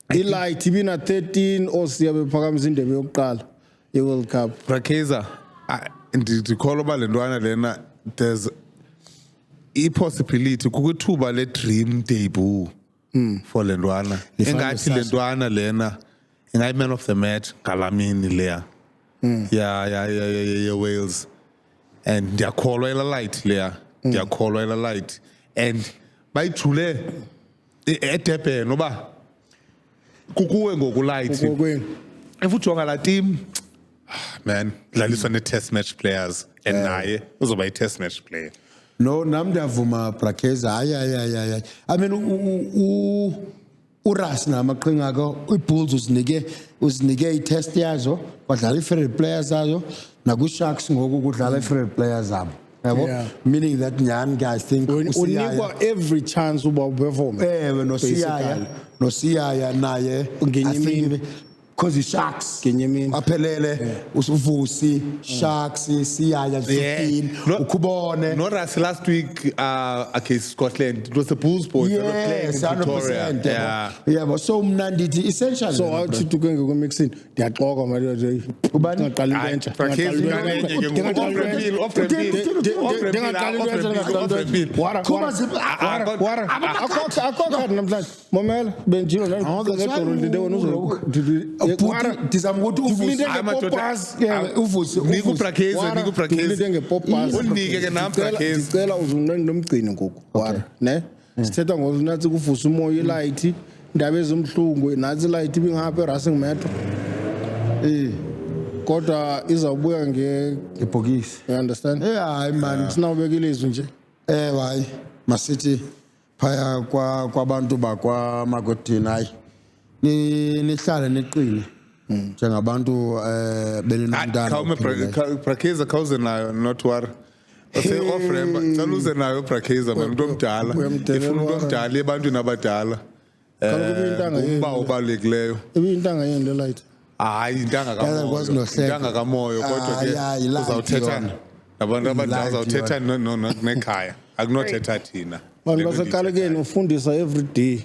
Elight ibina 13 osiya bephakamisa indebe yokuqala ye-World Cup. Brakeza, ndikholwa uba le ntwana lena there's i-possibility kukithuba le-dream debut for le ntwana. Engathi le ntwana lena ingayi-man of the match ngalamini leya ye-Wales. And ndiyakholwa ela-light leya. Ndiyakholwa ela-light. And bayijule eDurban noba kukuwe ngoku-light. If ujonga la team, man, dlaliswa ne-test match players and naye uzoba i-test match player. No, nam ndiyavuma Brakeza. Hayi. I mean uRas namaqhinga akho iBulls uzinike i-test yazo badlala i-favorite players zazo naku-Sharks ngoku kudlala i-favorite players zabo. Yeah. Meaning that nyani guys think unikwa every chance uba uperform. nosiyaya naye Ngenye imini. because i-Sharks Ngenye imini. aphelele uvusi Sharks siyaya 15 ukhubone Not as last week against Scotland. It was the Bulls boys that were playing in yes Victoria. 100% Yeah. yebo so mna ndithi essentially So awuthi tuke ngekumixini ndiyaxoka manje Ubani? ngaqala Hayi, into entsha Prakezi, akho namhlanje momela benjilo ndide wena ndizama ukuthi uvusi Niku Prakezi. ngepopasi Unike ke nam Prakezi. ndicela uzunqeni nomgcini ngoku wara ne sithetha ngokunathi kuvusa umoya ilight indaba ezimhlungu nathi ilight ibingapha eracing metro kodwa izawubuya ibhokisi you understand hayi man sinawubeka ilizwi nje hayi masithi phaya kwabantu bakwaMagodini hayi nihlale niqine njengabantu beninamntana Prakeza khawuze nayo not worry. Ase ofremba saluze nayo Prakeza umuntu omdala. Ifuna umuntu omdala ebantwini abadala. Kaloku intanga yenu. Uba ubalulekileyo. ibiyintanga yeni le light Hayi intanga Yakwazi kamoya. nohleka. Intanga kamoya kodwa ke Hayi, light uzawuthetha yona. nabantu abadala Light uzawuthetha nekhaya. Akunothetha thina. bantu basekalekeni ufundisa every day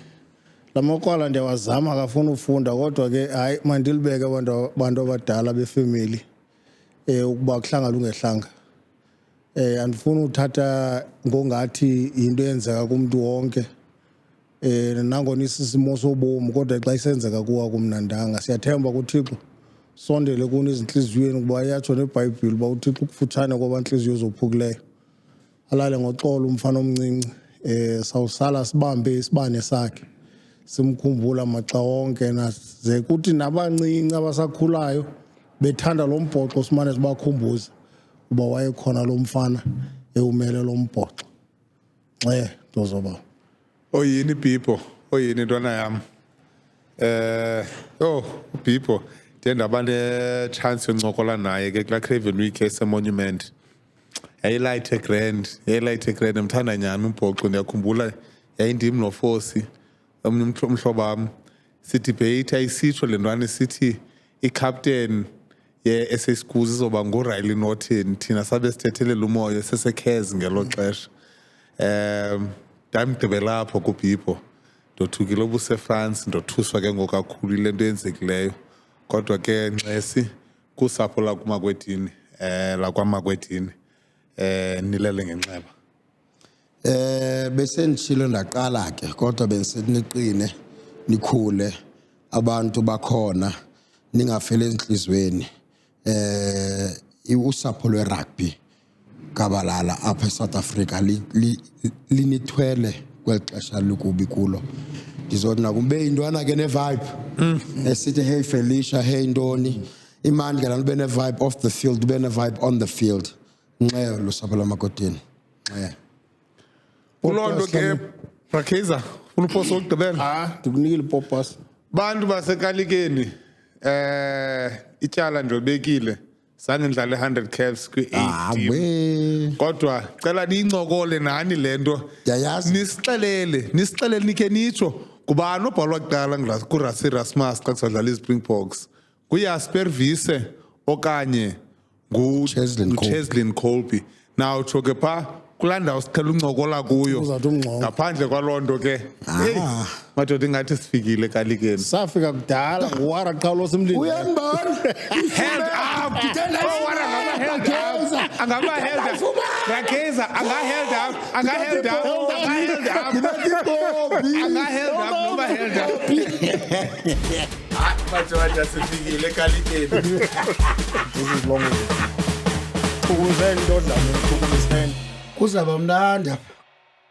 lamakwala ndiyawazama akafuna ufunda kodwa ke hayi mandilibeke abantu abadala befamily ukuba kuhlanga lungehlanga andifuna uthatha ngongathi into eyenzeka kumuntu wonke nangona isisimo sobomi kodwa xa isenzeka kuwa kumnandanga siyathemba kuThixo sondele kuni izinhliziyweni kuba yatsho neBhayibheli uba uThixo ukufutshane kwabanhliziyo zophukileyo alale ngoxolo umfana omncinci sawusala sibambe isibane sakhe simkhumbula maxa wonke naze kuthi nabancinci abasakhulayo bethanda lo mbhoxo simane sibakhumbuza uba wayekhona lo mfana ewumele lo mbhoxo ntozoba Oyini Bhipho, oyini ntwana yam. Bhipho, ndiyendaba chance yoncokola naye ke kulaa Craven Week ese-Monument. Yayilayithe grand, ndimthanda nyani umbhoxo ndiyakhumbula yayindim noFosi, omnye umhlobo wam. Sidibheyitha isitsho le ntwana sithi i-captain ye-SA Schools izoba nguRiley Norton, thina sabe sithethelela umoya sesekhezi ngelo xesha. Ndamgqibela apho kuBhipho ndothukile obuseFrance ndothuswa ke ngokakhulu ile nto yenzekileyo kodwa ke Nxesi kusapho lakwamakwedini nilele ngenxeba besendishilo ndaqala ke kodwa benisithi niqine nikhule abantu bakhona ningafeli ezinhlizweni usapho lwerugby Gabalala apha eSouth Africa linithwele kweli xesha likubi kulo ndizothi nakube intwana ke nevibe esithi hey Felicia hey ntoni imandi ke ube nevibe off the field ube nevibe on the field nxeyo lusapho lamagodini kuloo ke Prakeza uluphoso wokugqibela ndikunikile ipopasi bantu basekalikeni ityala ndilibekile zange ndidlale 100 caps kwi-8 kodwa cela niyincokole nani le nto Yayazi. nisixelele nikhe nitsho ngubani obhalwa kuqala kuRassie Erasmus xa kusadlala iSpringboks nguJasper Wiese okanye Cheslin Colby nawutsho ke phaa kulaa ndawo siqhela uncokola kuyo Uzawuthi umncokola. ngaphandle kwaloo nto ke heyi madoda ingathi sifikile kalikeni safika kudala nguwara qha losimlini uyanibona held up Prakeza anga-held up madoda sifikile kalikeni ukuze ndodla ukuze kuzaba mnandi apha